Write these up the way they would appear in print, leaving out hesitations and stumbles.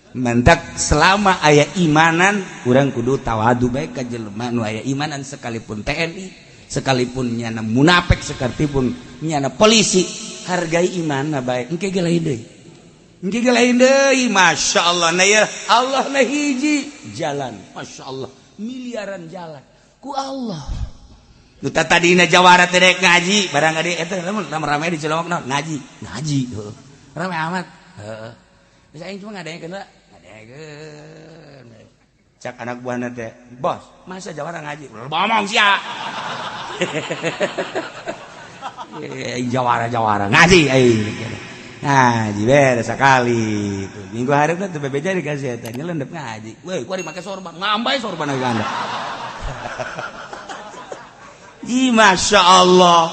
mentak selama aya imanan urang kudu tawadu bae ka jelema nu aya imanan sekalipun TNI sekalipun nyana munafik sekalipun nyana polisi hargai imanna bae engke ge lain deui masyaallah na ya Allah na hiji jalan masyaallah miliaran jalan ku Allah nu tadina jawara teh rek ngaji barang ade eta rame-rame di Cilongok ngaji heuh rame amat heeh geus aing cuma ngadaengkeun cak anak buahna teh bos masa jawara ngaji ngomong sia jawara ngaji aing ngaji beres sekali tuh minggu hareup teh bebeja dikasih eta nyelendep ngaji weuy kuari make sorban ngambay sorban ganda di masyaallah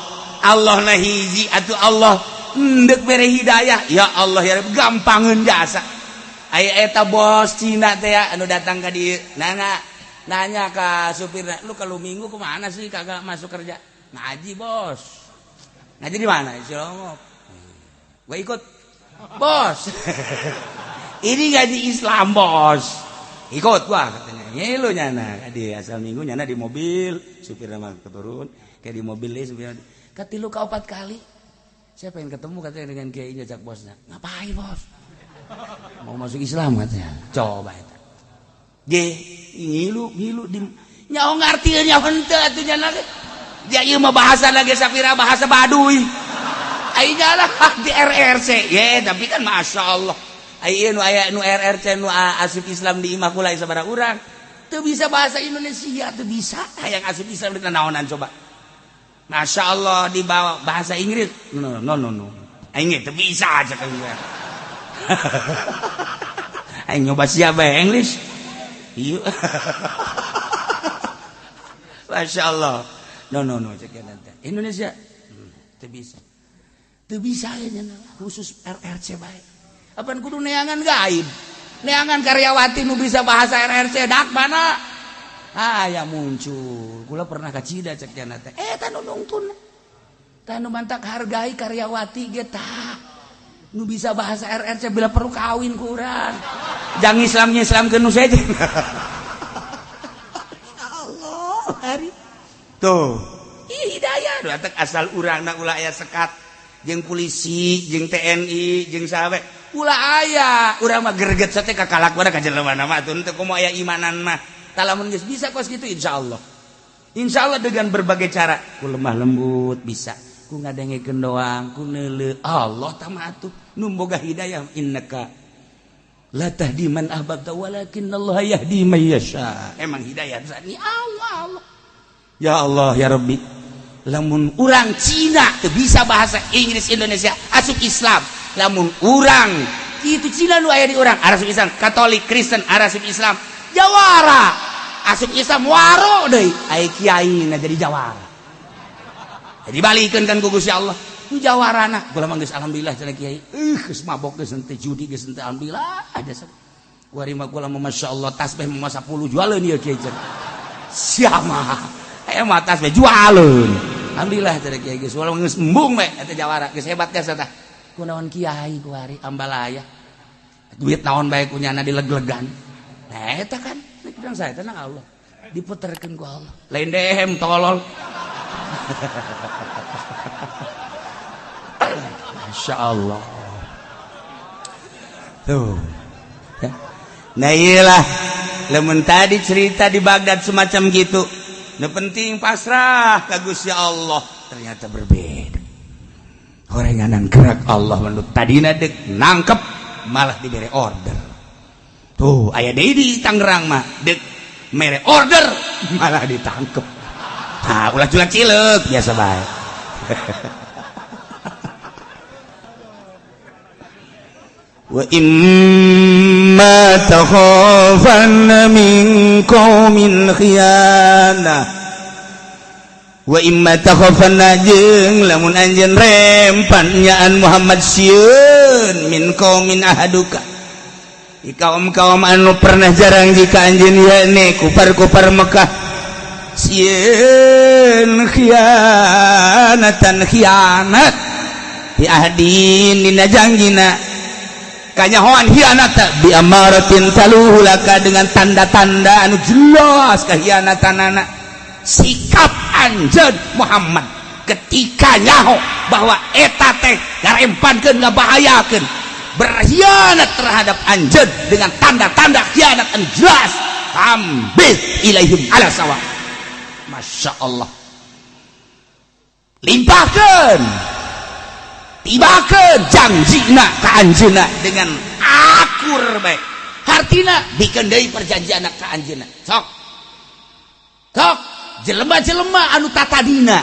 Allah na hiji atuh Allah endek bere hidayah ya Allah ya Rabbi gampangeun jasa aya eta bos Cina teh anu datang ka dieu nanya ka supirna lu kalau minggu kemana sih kagak masuk kerja ngaji bos ngaji di mana Cilongok gua ikut bos ini ngaji Islam bos ikut gua katanya ngilu nyana di asal minggu nyana di mobil supirna mah keturun kayak di mobil deh supirna katilu ka 4 kali saya pengen ketemu katanya dengan kiai jajak bosnya ngapain bos mau masuk Islam katanya coba eta ge ngilu di nyaho ngartieun nya henteu atuh nya dia ieu mah bahasa lagi sapira bahasa Baduy ai lah di RRC ye tapi kan masyaallah ai nu aya nu RRC nu asup Islam di imah kula sabaraha urang teu bisa bahasa Indonesia teu bisa hayang asup Islam di naonan coba masyaallah di bawah bahasa Inggris no aing teu bisa aja kan aing nyoba siapa English iya masyaallah no cekeun teh Indonesia teu bisa ya khusus RRC bae apan kudu neangan gaib neangan karyawati nu bisa bahasa RRC dak mana aya muncul kula pernah ka Cida cek cenah teh eta nu nungtun tanu mantak hargai karyawati ge tah nu bisa bahasa RRC bila perlu kawin ku urang jang Islamkeun nu seje Allah hari tuh hidayah nu atek asal urangna ulah aya sekat jeung polisi jeung TNI jeung sahabat ulah aya urang mah greget teh ka kalakuan ka jelema mah atuh teu kumaha aya imanan mah talamun geus bisa kos kitu insyaallah dengan berbagai cara ku lemah lembut bisa ku ngadengekeun doang ku neuleuh Allah tama atuh nu boga hidayah innaka la tahdi man ahbabta walakinnallaha yahdi may yasha emang hidayah ni Allah ya Allah ya Rabbi lamun urang Cina teu bisa bahasa Inggris Indonesia asup Islam lamun urang kitu Cina nu aya di urang asup Islam Katolik Kristen asup Islam jawara asup Islam waro deui aya kiaina jadi jawara jadi balikeun kan ku Gusti Allah ku jawarana kula mah geus alhamdulillah cenah kiai geus mabok geus henteu judi geus henteu alhamdulillah ada kuari mah kula mah masyaallah tasbih mah 10 jualeun ieu kiai cenah siapa aya mah tasbih jualeun alhamdulillah cenah kiai geus walaupun geus embung we eta jawara geus hebat geus eta kunaon kiai kuari ambalaya duit naon bae kunyana dileg-legan nah eta kan bilang saya tenang Allah diputerkeun ku Allah lain dehem tolol Masya Allah tuh ya. Nah iyalah lamun tadi cerita di Baghdad semacam gitu nu penting pasrah ka Gusti Allah ternyata berbeda horenganan gerak Allah menurut tadina dek nangkep malah diberi order tuh aya deui di Tangerang mah dek mere order malah ditangkep nah ulah culak cileuk biasa bae wa imma takhafanna min qaumin khiyanah wa imma takhafanna jeung lamun anjeun rempan nyaan Muhammad sieun min qaumin ahaduka di kaum-kaum anu pernah jarang jika anjeun yane kufar-kufar Mekah sieun khianat bi ahdin dina janjina kanyahoan hianata bi amaratin taluhulaka dengan tanda-tanda anu jelas kahianatan anak sikap anjeun Muhammad ketika nyaho bahwa eta teh ngarempankeun ngabahayakeun berkhianat terhadap anjeun dengan tanda-tanda khianat anu jelas ambit ilaihim ala sawa. Masya Allah, limpahkeun tibakeun janjina ka anjeunna dengan akur bae hartina bikeun deui perjanjianna ka anjeunna sok jelema-jelema anu tatadina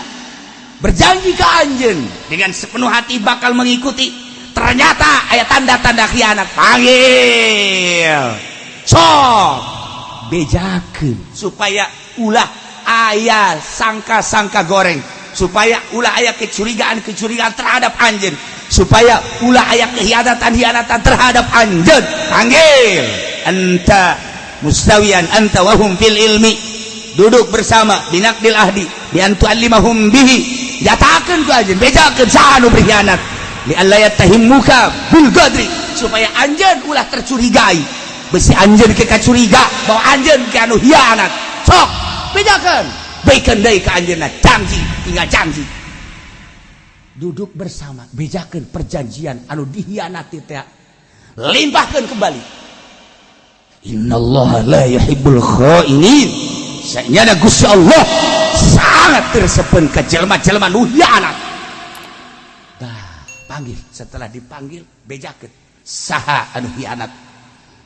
berjanji ke anjeun dengan sepenuh hati bakal mengikuti, ternyata aya tanda-tanda khianat, panggil sok bejakeun supaya ulah aya sangka-sangka goreng, supaya ulah aya kecurigaan terhadap anjeun, supaya ulah aya kehianatan terhadap anjeun. Panggil anta mustawiyan anta wahum fil ilmi, duduk bersama binaqdil ahdi bi antu allimahum bihi, nyatakeun ku anjeun bejakeun saha nu berkhianat li alla yatahimmuka bil gadri, supaya anjeun ulah tercurigai besi anjeun ke kacuriga bahwa anjeun ke anu hianat. Sok bejakeun baikeun deui ka anjeunna janji tinggal janji, duduk bersama bejakeun perjanjian anu dihianati teh limpahkeun kembali. Innallaha la yuhibbul khainin, saenyana Gusti Allah sangat tersepen ka jelema-jelema nu hianat. Panggil, setelah dipanggil bejakeun saha anu hianat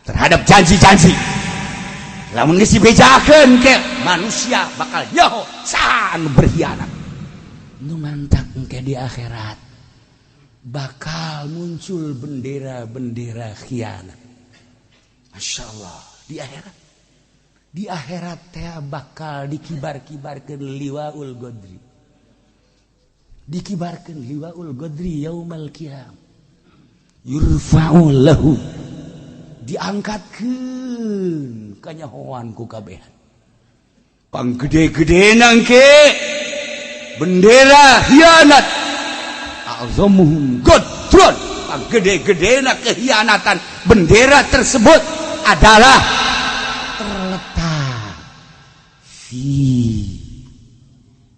terhadap janji-janji. Lamun geus dibejakeun ke manusia bakal nyaho saha anu berkhianat. Nu mantak engke di akhirat bakal muncul bendera-bendera khianat. Masya Allah, di akhirat teh bakal dikibar-kibarkeun liwaul godri, dikibarkeun liwaul godri yaumal qiyam, yurfa'u lahu, diangkatkeun kanyahoan ku kabehan panggede-gedena engke bendera khianat, azamuhum godron, panggede-gedena kehianatan bendera tersebut adalah terletak fi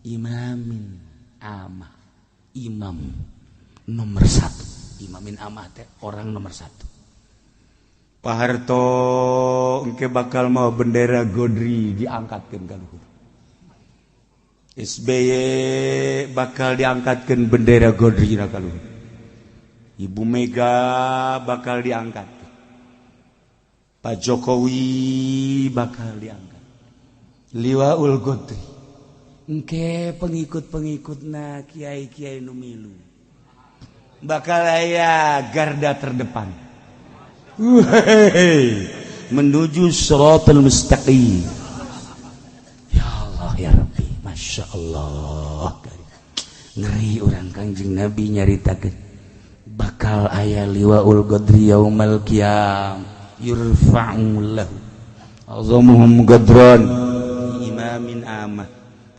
imamin amah, imam nomor satu. Imamin amah teh orang nomor satu. Pak Harto engke bakal mau bendera Godri diangkatkeun ka luhur. SBY bakal diangkatkeun bendera Godri ka luhur. Ibu Mega bakal diangkat. Pak Jokowi bakal diangkat. Liwaul Godri. Engke pengikut-pengikutna kiai-kiai nu milu bakal aya garda terdepan. Menuju shiratal mustaqim. Ya Allah ya Rabbi, Masya Allah. Ngeri orang Kangjeng Nabi nyaritakeun bakal aya liwaul godri yaumal qiyam yurfa'u lahu azamuhum godron imamin amah,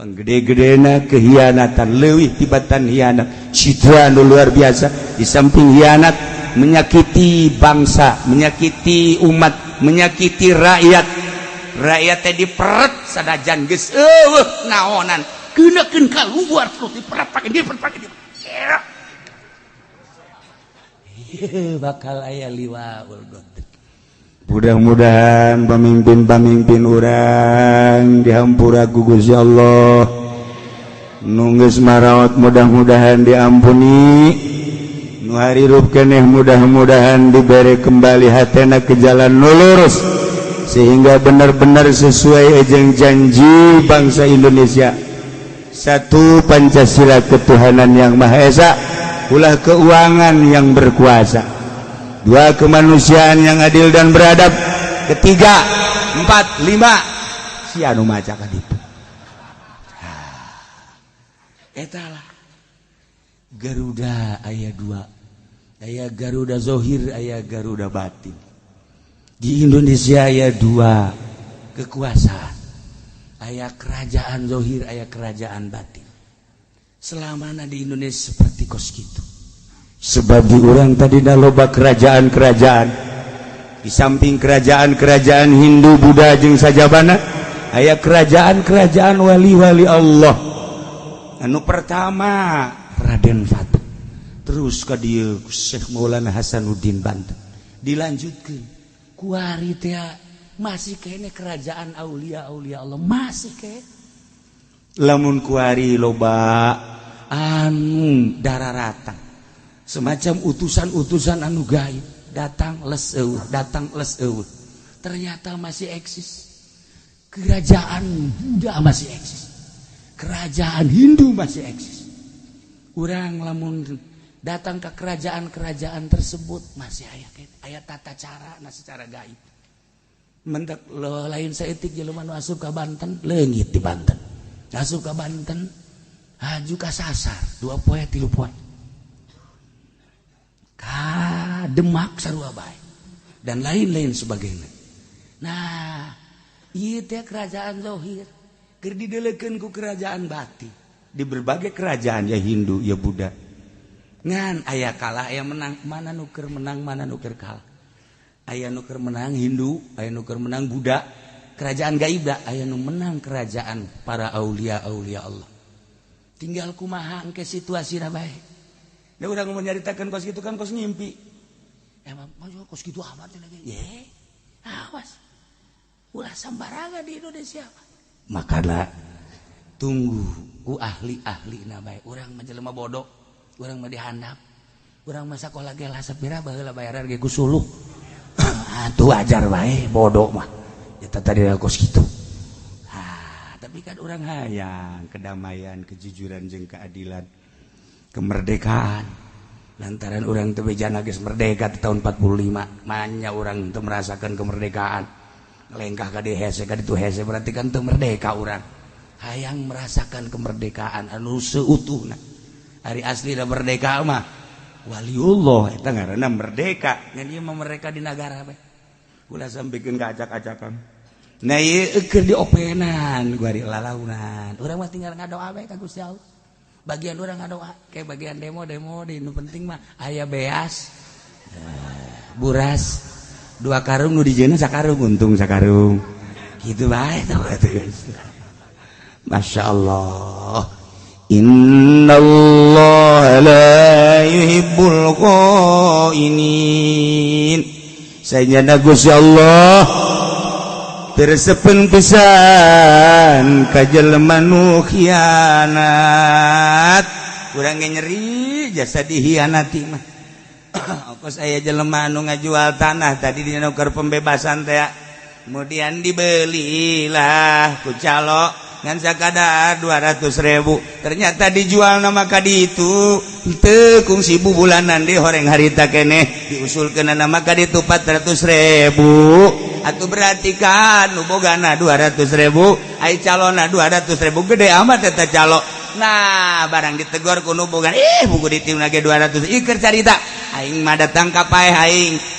panggede-gedena kehianatan leuwih tibatan hianat sidra nu luar biasa. Di samping hianat menyakiti bangsa, menyakiti umat, menyakiti rakyat. Rakyatnya diperet sadajan geus eueuh naonan geunekeun kaluar terus diperet pake dia bakal aya liwaul godri. Mudah-mudahan pamimpin-pamimpin urang dihampura ku Gusti Allah. Nu geus maraot mudah-mudahan diampuni. Nu harirup keneh mudah-mudahan diberi kembali hatena ke jalan nu lurus sehingga benar-benar sesuai jeung janji bangsa Indonesia. Satu, Pancasila ketuhanan yang Maha Esa, ulah keuangan yang berkuasa. Dua, kemanusiaan yang adil dan beradab. Ketiga, 4, 5 si anu maca ka ditu. Eta lah Garuda aya 2. Aya Garuda Zohir, aya Garuda Batin. Di Indonesia aya 2 kekuasaan. Aya kerajaan Zohir, aya kerajaan batin. Selamana di Indonesia seperti kos gitu. sebab di urang tadi loba kerajaan-kerajaan di samping kerajaan-kerajaan Hindu Buddha jeung sajabana aya kerajaan-kerajaan wali-wali Allah. Anu pertama Raden Fatih, terus ka dieu Syekh Maulana Hasanuddin Banten, dilanjutkeun ku ari teh masih kene kerajaan aulia-aulia Allah masih ke lamun ku ari loba anu dararata semacam utusan-utusan anu gaib datang les eueuh ternyata masih eksis. Kerajaan Buddha masih eksis, kerajaan Hindu masih eksis. Urang lamun datang ke kerajaan-kerajaan tersebut masih aya tata cara secara gaib. Mentek lain saeutik jelema nu asup ka Banten leungit di Banten, asup ka Banten haju ka Sasar 2 poe 3 poe ka Demak sarua bae dan lain-lain sebagainya. Nah, ieu teh kerajaan zahir keur dideulekeun ku kerajaan batin di berbagai kerajaan ya Hindu ya Buddha. Ngan aya kalah aya menang, mana nu keur menang mana nu keur kalah. Aya nu keur menang Hindu, aya nu keur menang Buddha, kerajaan gaib da, aya nu menang kerajaan para aulia-aulia Allah. Tinggal kumaha engke situasina bae. Da urang mun nyaritakeun kos kitu kan kos ngimpi. Emang kos kitu amat lagi. Ye. Awas. Ulah sambarangan di Indonesia. Makana tunggu ku ahli-ahli na bae. Urang mah jelema bodoh, urang mah dihandap. Urang mah sakola ge lasep bira baheula bayaran ge ku suluh. Atuh ajar bae bodoh mah. Eta tadi kos kitu. Tapi kan urang hayang kedamaian, kejujuran jeung keadilan, kemerdekaan. Lantaran urang teu bejana geus merdeka tahun 45, manya urang teu merasakan kemerdekaan. Lengkah ka dieu hese ka ditu hese berarti kan teu merdeka urang. Hayang merasakan kemerdekaan anu seutuhna. Ari aslina merdeka mah waliullah eta ngaranna merdeka. Nya ieu mah merdeka di nagara bae. Ulah sampikeun ka acak-acakan. Nah ieu keur diopenan ku ari lalaunan. Urang mah tinggal ngadoa bae ka Gusti Allah. Bagian urang ngadoa kayak bagian demo di nu penting mah aya beas. Buras 2 karung nu dijieuna sakarung untung sakarung. Kitu bae tah guys. Masya Allah. Innallaha la yuhibbul qainin. Sayyidina Gusti Allah tersepen pisan ka jelema nu khianat. Urang nyeri jasa dihianati mah. Kos aya jelema anu ngajual tanah tadi dina nuker pembebasan teh. Kemudian dibelilah ku calo ngan sakadar 200.000. Ternyata dijual nama kadi itu teu kungsi bulanan di horeng harita keneh diusulkeun nama kadi itu 400.000. Atuh berarti kan nu bogana 200.000 ai calona 200.000 gede amat eta calo. Nah barang ditegor ku nu boga buku ditiuna ge 200 ieu keur carita aing mah datang ka paeh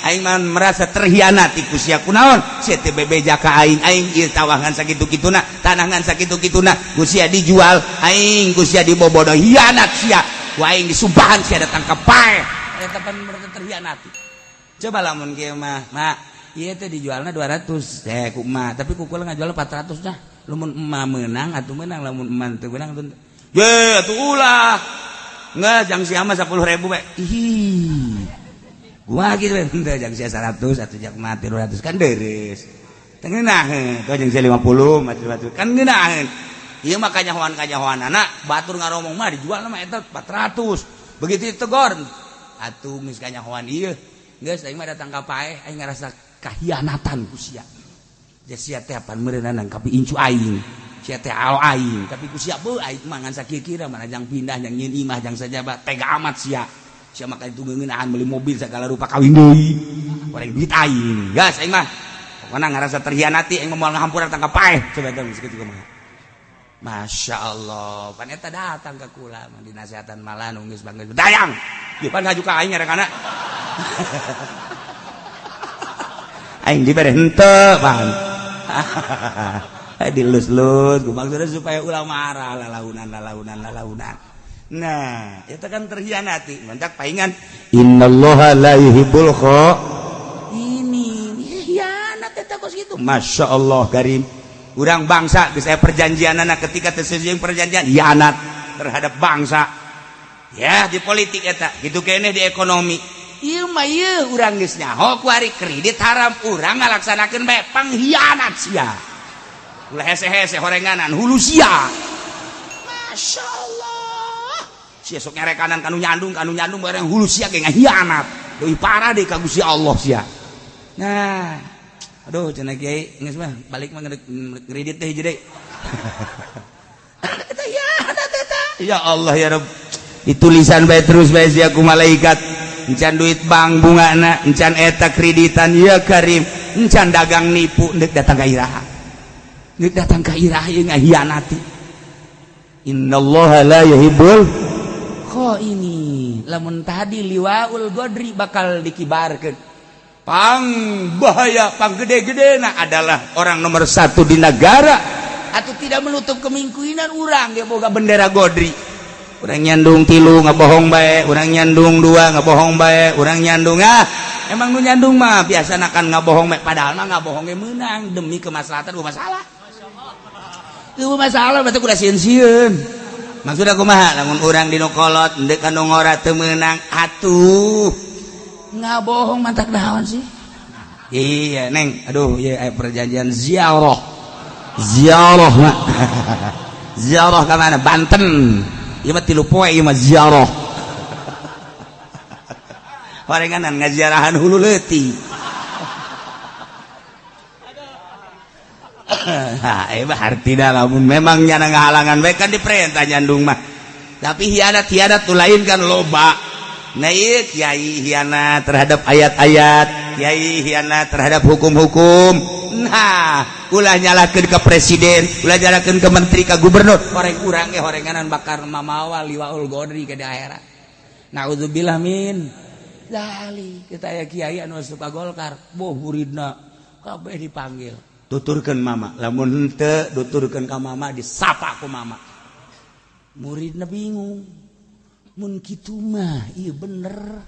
aing mah merasa terhianati ku sia kunaon sia teh bebeja ka aing ieu tawangan sakitu-kituna tanah ngan sakitu-kituna ku sia dijual aing ku sia dibobodoh hianat sia ku aing disumpahan sia datang ka paeh eta pan merasa terhianati. Coba lamun kieu mah ieu teh dijualna 200 ku emak tapi ku kula ngajual 400 dah lamun emak meunang atuh meunang lamun emak teu meunang ye atuh ulah nggak jang sia mah 10.000 bae ih gua gitu teh jang sia 100 atuh jak mati 200 kan deres teu ngeunaheun teu jang sia 50 mati 200 kan ngeunaheun ieu mah kanyahoan-kanyahoanana batur ngaromong mah dijual mah eta 400 begitu ditegor atuh geus kanyahoan ieu geus aing mah datang ka paeh aing ngarasa kahianatan ku sia jadi sia teh pan meureunana kapi incu aing sia teh ao aing tapi ku sia beuh aing mah ngan sakira mana jang pindah jang nyieun imah jang sajabat tega amat sia mah kaditu ngeunaan meuli mobil segala rupa kawin deui goreng duit aing gas aing mah pokona ngarasa terhianati aing moal ngahampura datang ka paeh coba geus kitu kumaha. Masya Allah pan eta datang ka kula mah dinasehatan malah nu geus banggeus dayang ieu pan ngaju ka aing ngaranana aing dibere henteu pan dilus-lus maksudnya supaya ulah marah lalaunan Nah itu kan terhianati mentak paingan innallaha la yuhibbul ini hianat eta kos gitu. Masya Allah karim urang bangsa geus aya perjanjian anak ketika teu seujung perjanjian hianat terhadap bangsa ya di politik eta gitu keneh di ekonomi ieu mah ieu urang geus nyaho ku ari kredit haram urang ngalaksanakeun bae panghianat sia ulah hese-hese horenganan hulu sia. Masya Allah sia sok ngerekanan kanu nyandung bareng hulu sia ge ngahianat leuwih parah deui ka Gusti Allah sia. Nah aduh cenah kiai geus mah balik mah kredit teh hiji deui eta hianat eta ya Allah ya Rabb ditulisan bae terus bae sia ku malaikat encan duit bank bungana encan eta kreditan ya Karim encan dagang nipu neuk datang ka iraha ieu ngahianati. Innallaha la yuhibbul ini lamun tadi liwaul godri bakal dikibarkeun pang bahaya pang gede-gedena adalah orang nomor 1 di negara atau tidak menutup kemungkinan urang ge boga bendera godri. Urang nyandung 3 ngabohong bae, urang nyandung 2 ngabohong bae, urang nyandung emang nu nyandung mah biasana kan ngabohong bae padahal mah ngabohong ge meunang demi kemaslahatan u masalah. Itu masalah berarti kuda sieun-sieun. Maksudna kumaha lamun urang dinu kolot endeu kanu ngora teu meunang atuh ngabohong mantak naon sih? Iya neng aduh ieu aya perjanjian ziarah mah ziarah ka mana Banten ieu mah 3 poe ieu mah ziarah horenganan ngaziarahan hulu leutik. Artinya lamun memang nyana ngahalangan bae kan diperintah nyandung mah tapi hianat tuh lain kan loba. Nah ieu kiai hianat terhadap ayat-ayat, kiai hianat terhadap hukum-hukum. Nah ulah nyalakeun ke presiden, ulah nyalakeun ke menteri, ke gubernur, horeng urang ge horenganan bakar mamawa liwaul godri ke daerah. Naudzubillah min zalik kita aya kiai anu suka Golkar boh muridna kabeh dipanggil tuturkeun mama lamun henteu duturkeun ka mama disapa ku mama muridna bingung mun kitu mah ieu bener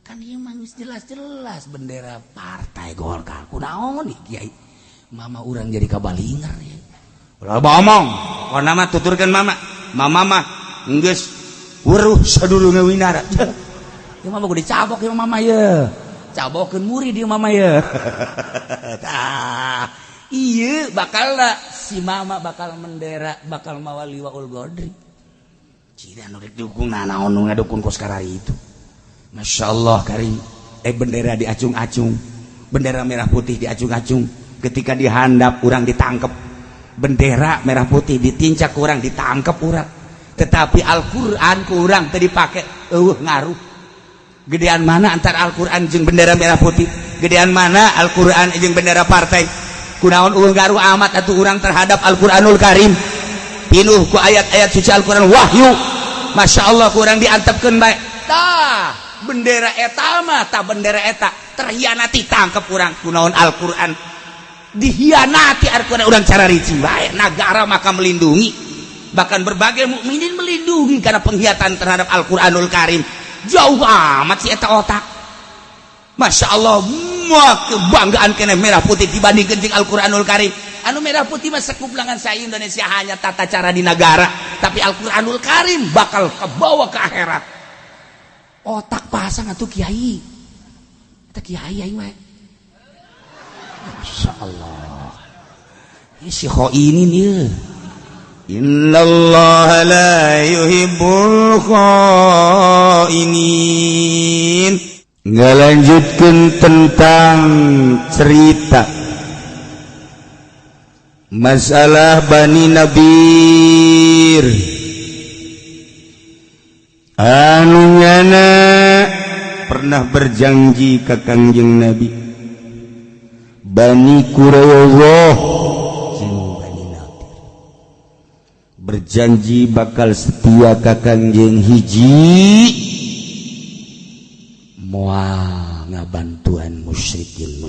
kan ieu mah geus jelas-jelas bendera partai Golkar kunaon ieu kiai mama urang jadi kabalingar ya ulah omong pokona mah tuturkeun mama mah geus weruh sadulunge winara ieu mah kudu dicabok ieu mama ye cabokeun murid ieu mama ye tah iya bakal si mama bakal mendera bakal mawa liwaul godri cina nurik dukung naon nu ngadukun kos karari itu. Masya Allah kari bendera diacung-acung bendera merah putih diacung-acung ketika dihandap orang ditangkep bendera merah putih ditincak orang ditangkep orang tetapi Al-Quran ku orang tadi pakai ngaruh gedean mana antara Al-Quran jeung bendera merah putih gedean mana Al-Quran jeung bendera partai kunaon ngaruh amat atuh urang terhadap Al-Quranul Karim pinuh ku ayat-ayat suci Al-Quran wahyu. Masya Allah kurang diantepkeun bae tah bendera eta mah tah bendera eta terhianati tangkep urang kunaon Al-Quran dihianati Al-Quran urang cara rici bae negara maka melindungi bahkan berbagai mukminin melindungi karena pengkhianatan terhadap Al-Quranul Karim jauh amat si eta otak. Masya Allah mah kebanggaan kena merah putih dibandingkan dengan Al-Quranul Karim anu merah putih mah sekuplangan saya Indonesia hanya tata cara di negara tapi Al-Quranul Karim bakal kebawa ke akhirat otak pasang atuh kiai eta kiai aing mah Masya Allah ini si khoinin ieu innallaha la yuhibbul khainin. Ngalanjutkeun tentang cerita masalah Bani Nabir anu nyana pernah berjanji ka Kangjeng Nabi Bani Quraisyah Bani Nabir berjanji bakal setia ka Kangjeng hiji moal ngabantuan musyrikin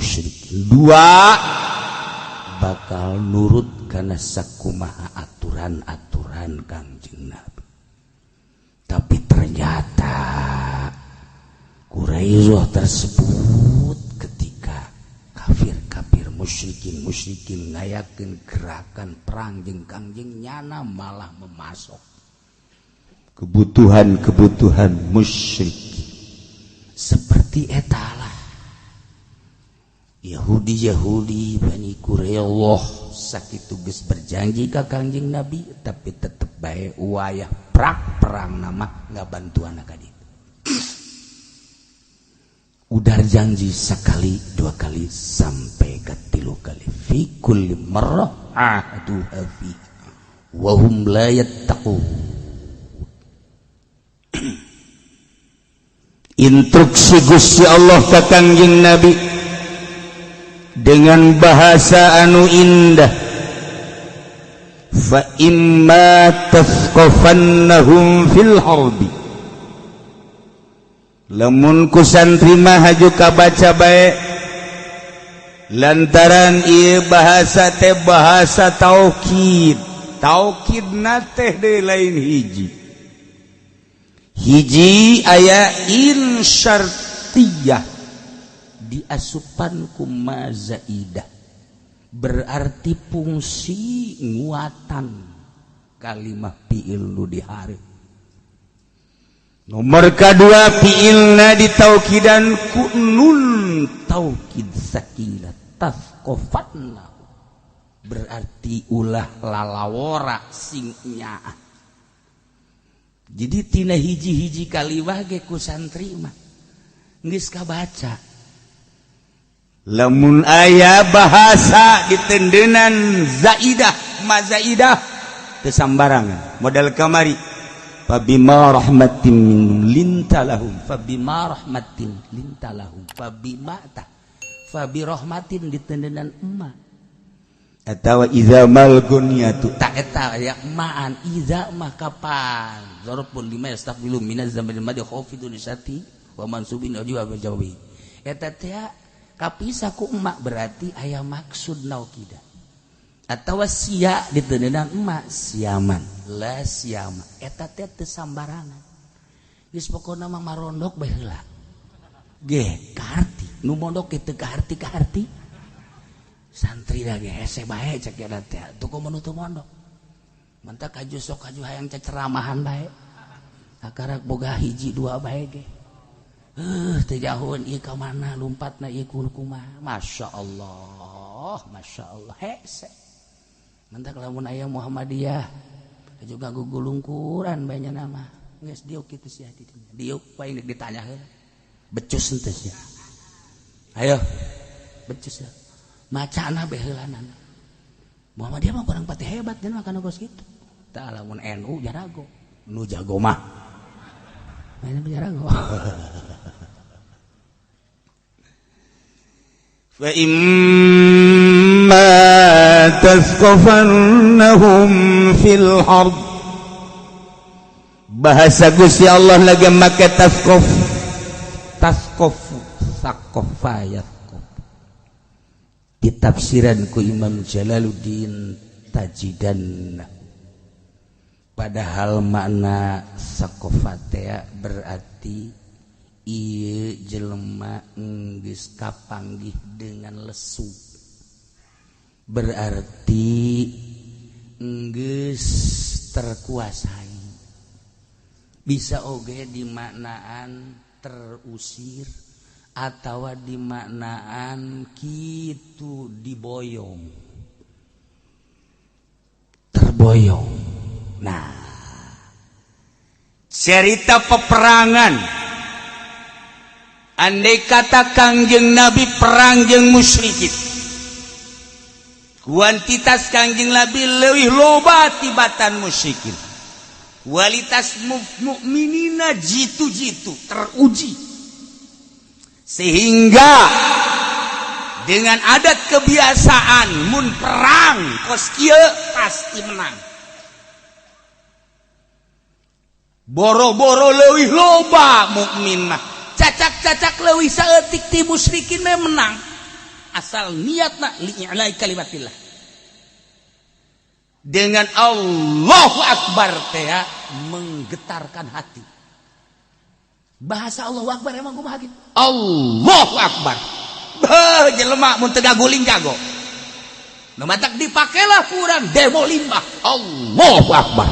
dua bakal nurut kana sakumaha aturan-aturan Kangjeng Nabi ternyata Quraisyah tersebut ketika kafir musyrikin ngayakeun gerakan perang jeung Kangjeng nyana malah memasok kebutuhan musyrik seperti etalah Yahudi Bani Quraisyah sakitu geus berjanji ka Kangjeng Nabi tapi tetep bae wayah perang nama ngabantuan ka ditu. Udar janji sekali, dua kali, sampai ke 3 kali. Fi kulli marrah ahduha fi wa hum la yattaqun. Instruksi Gusti Allah ka Kangjeng Nabi dengan bahasa anu indah. Fa imma tafqafannahum fil harbi. Lamun ku santri mah haju kabaca bae lantaran ieu bahasa teh bahasa taukid teh deui lain hiji aya in syartiyah diasupan ku ma zaidah berarti fungsi nguatan kalimah fi'il nu dihareup. Nomor kedua fi'ilna ditaukidan ku nun taukid sakilah tafqafatna berarti ulah lalawora sing nyaah. Jadi tina hiji-hiji kalimah ge ku santri mah geus kabaca. Lamun aya bahasa ditendenan zaidah ma zaidah teu sambarangan modal kamari. Fabima rahmatin minhum lintalahum fabima rahmatin lintalahum fabima ta fabi rahmatin ditendenan emma atawa iza mal gunyatu ta eta ya maan iza mah kapan zarfun lima yastaqilu minaz zamanil madi khafidun lisati wa mansubin ajwa bajawi eta teh kapisah ku emma berarti aya maksud naukida atawa sia ditendenan emma siaman la siama eta teh teu sambarangan geus pokona mah marondok bae heula ge kaharti nu mondok teh kaharti santri da ge hese bae cek eta teh tuh kumaha teu mondok mantap kaju sok kaju hayang ceceramahan bae akarak boga hiji dua bae ge teu jauheun ieu ka mana lumpatna ieu kumaha masyaallah hese mantap lamun aya Muhammadiyah juga gugulungkuran banyak nama geus diuk kitu sia diuk bae ditanyakeun becus henteu sia ayo becus macana bae heulanana Muhammadiyah mah kurang pati hebat dan mah kana geus kitu tah lamun NU jarago nu jago mah mana jarago fa imma tasqafannahum fil harb bahasa Gusti Allah lagi make tasqaf saqafayat ditafsiran ku Imam Jalaluddin Tajidan padahal makna saqafat berarti ieu jelema geus kapanggih dengan lesu berarti geus terkuasai bisa oge dimaknaan terusir atau dimaknaan kitu diboyong terboyong. Nah cerita peperangan andai kata Kangjeng Nabi perang jeung musyrikin kuantitas Kangjeng Nabi leuwih loba tibatan musyrikin kualitas mukminina jitu-jitu teruji sehingga dengan adat kebiasaan mun perang kos kieu pasti menang boro-boro leuwih loba mukmin mah cacak-cacak leuwih saeutik ti musyrikin mah menang asal niatna li'ilai kalimatillah dengan Allahu Akbar teh menggetarkan hati bahasa Allahu Akbar emang kumaha kitu Allahu Akbar jelema mun teu gaguling jago nu matak dipakelah kurang demo limbah Allahu Akbar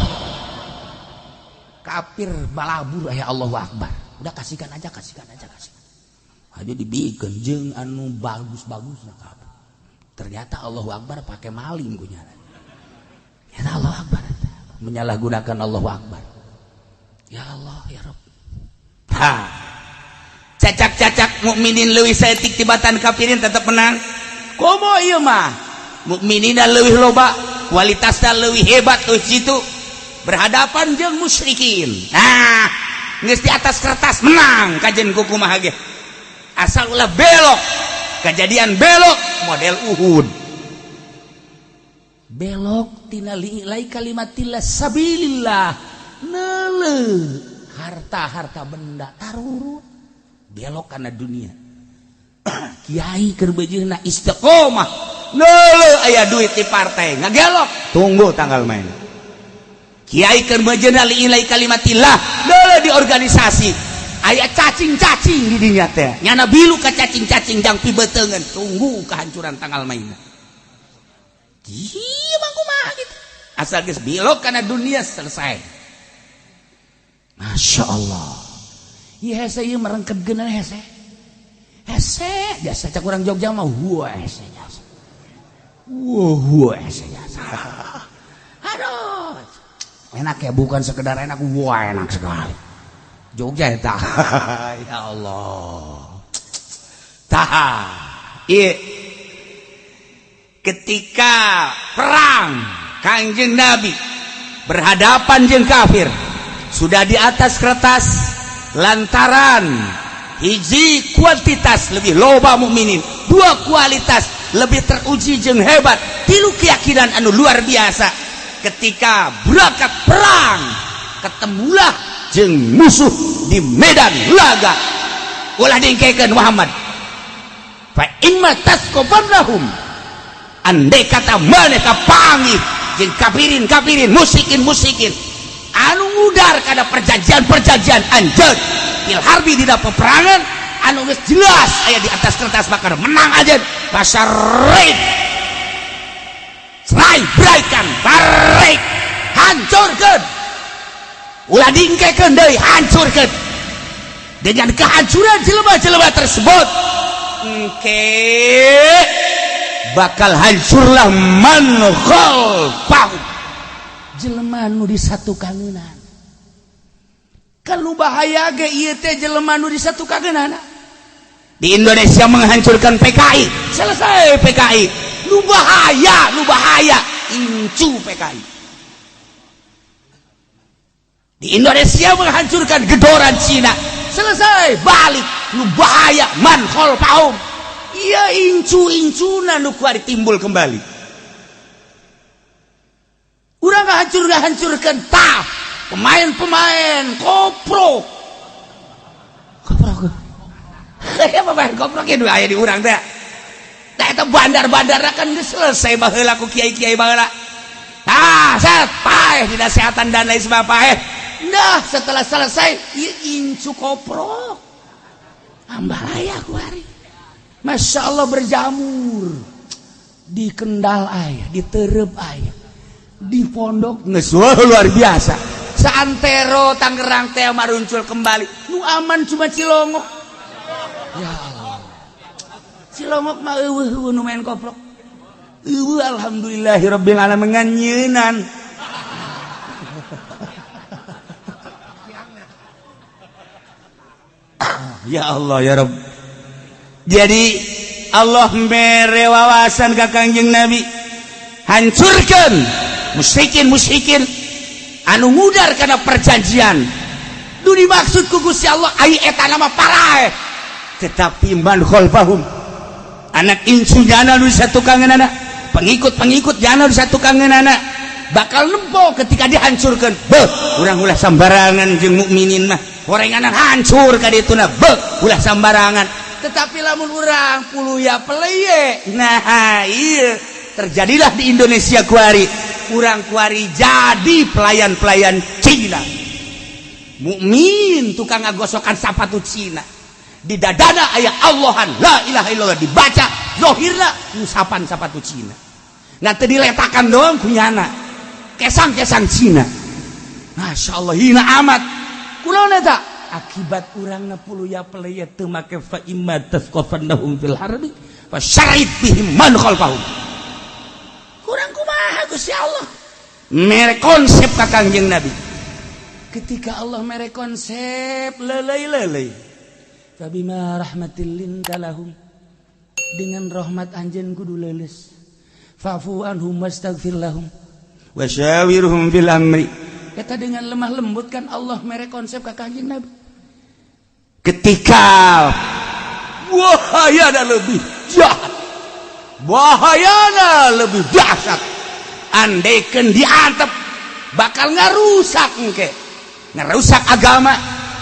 kafir balabur aya Allahu Akbar udah kasihkan aja aja dibikin jeung anu bagus-bagus ternyata Allahu Akbar pakai maling kunya ya Allahu Akbar menyalahgunakan Allahu Akbar ya Allah ya Rabb cacak-cacak mukminin leuwih saeutik tibatan kafirin tetep menang komo ieu mah mukminina leuwih loba kualitasna leuwih hebat euy situ berhadapan jeung musyrikin nah geus di atas kertas menang kajen kumaha ge asal ulah belok kejadian belok model Uhud belok tina li'ilai kalimatillah sabilillah neuleuh harta benda tarurut belok karena dunia kiai keur bejeuna istiqomah neuleuh aya duit di partai ngagelok tunggu tanggal main kiai keur bejeuna li'ilai kalimatillah neuleuh di organisasi aya cacing-cacing di dinya teh nyana bilu ka cacing-cacing jang pibeteungeun tunggu kehancuran tanggal mainna ieu mah kumaha gitu asal geus belok kana dunia selesai Masya Allah ieu hese ieu merengkedkeun hese biasa cak urang Jogja mah hese jasa hese jasa aduh enak ya bukan sekedar enak enak sekali Jogja eta ya Allah ketika perang Kangjeng Nabi berhadapan jeung kafir sudah di atas kertas lantaran hiji kuantitas lebih loba mukminin dua kualitas lebih teruji jeung hebat tilu keyakinan anu luar biasa ketika berangkat perang ketemulah jeung musuh di medan laga ulah dingkekeun Muhammad fa imma tasqafannahum andai kata maneh kapanggih jeung kafirin musyrikin anu ngudar kada perjanjian anjeun fil harbi dina peperangan anu geus jelas aya di atas kertas bakal menang aja pasarreid serai braikan barik hancurkeun ulah dingkekeun deui hancurkeun dengan kehancuran jelema-jelema tersebut bakal hancurlah man khalfahu jelema nu disatukangeunana kan nu bahaya ge ieu teh jelema nu disatukangeunana di Indonesia menghancurkan PKI selesai PKI nu bahaya incu PKI di Indonesia menghancurkan gedoran Cina selesai balik nu bahaya man khalfahum iya incu-incuna nu kuari timbul kembali urang hancurkan tah pemain koprok saya pemain koprok itu aya di urang teh eta bandar-bandar kan geus selesai baheula ku kiai-kiai baheula set paeh dinasehatan dan lain sebagainya nah setelah selesai ieu incu koprok ambalaya ku hari Masya Allah berjamur di Kendal aya di Terep aya di Pondok geus luar biasa saantero Tangerang teh maruncul kembali nu aman cuma Cilongok ya Allah Cilongok mah eueuh nu main koprok eueuh alhamdulillahirabbil alamin ngannyeunan ya Allah ya Rabb jadi Allah mere wawasan ka Kangjeng Nabi hancurkan musyrikin anu ngudar karena perjanjian nu dimaksud ku Gusti Allah ai eta nama parae tetapi man khalfahum anak insu jana nu disatukangeunana pengikut jana nu disatukangeunana bakal nempo ketika dihancurkan beuh urang ulah sambarangan jeung mukminin mah horenganan hancur ka dituna beuh ulah sambarangan tetapi lamun urang puluya peleye nah iya terjadilah di Indonesia kuari urang kuari jadi pelayan-pelayan Cina mukmin tukang ngagosokan sapatu Cina di dadana aya Allahan la ilaha illallah dibaca zahirna ngusapan sapatu Cina ngan teu diletakan doang kunyana kesang-kesang Cina. Masya Allah hina amat kunaon eta akibat urangna puluya pelaya teu make fa imma tasqafannahum fil harbi fasyarid bihim man khalfahum kurang kumaha Gusti Allah mere konsep ka Kangjeng Nabi ketika Allah mere konsep lelei fabima rahmatil lintalahum dengan rahmat anjeun kudu leuleus fa'fu anhum wastaghfir lahum wasyawirhum fil amri eta dengan lemah lembut kan Allah mere konsep ka Kanjeng Nabi ketika bahayana lebih jahat bahayana lebih dahsyat andekeun diantep bakal ngarusak engke ngarusak agama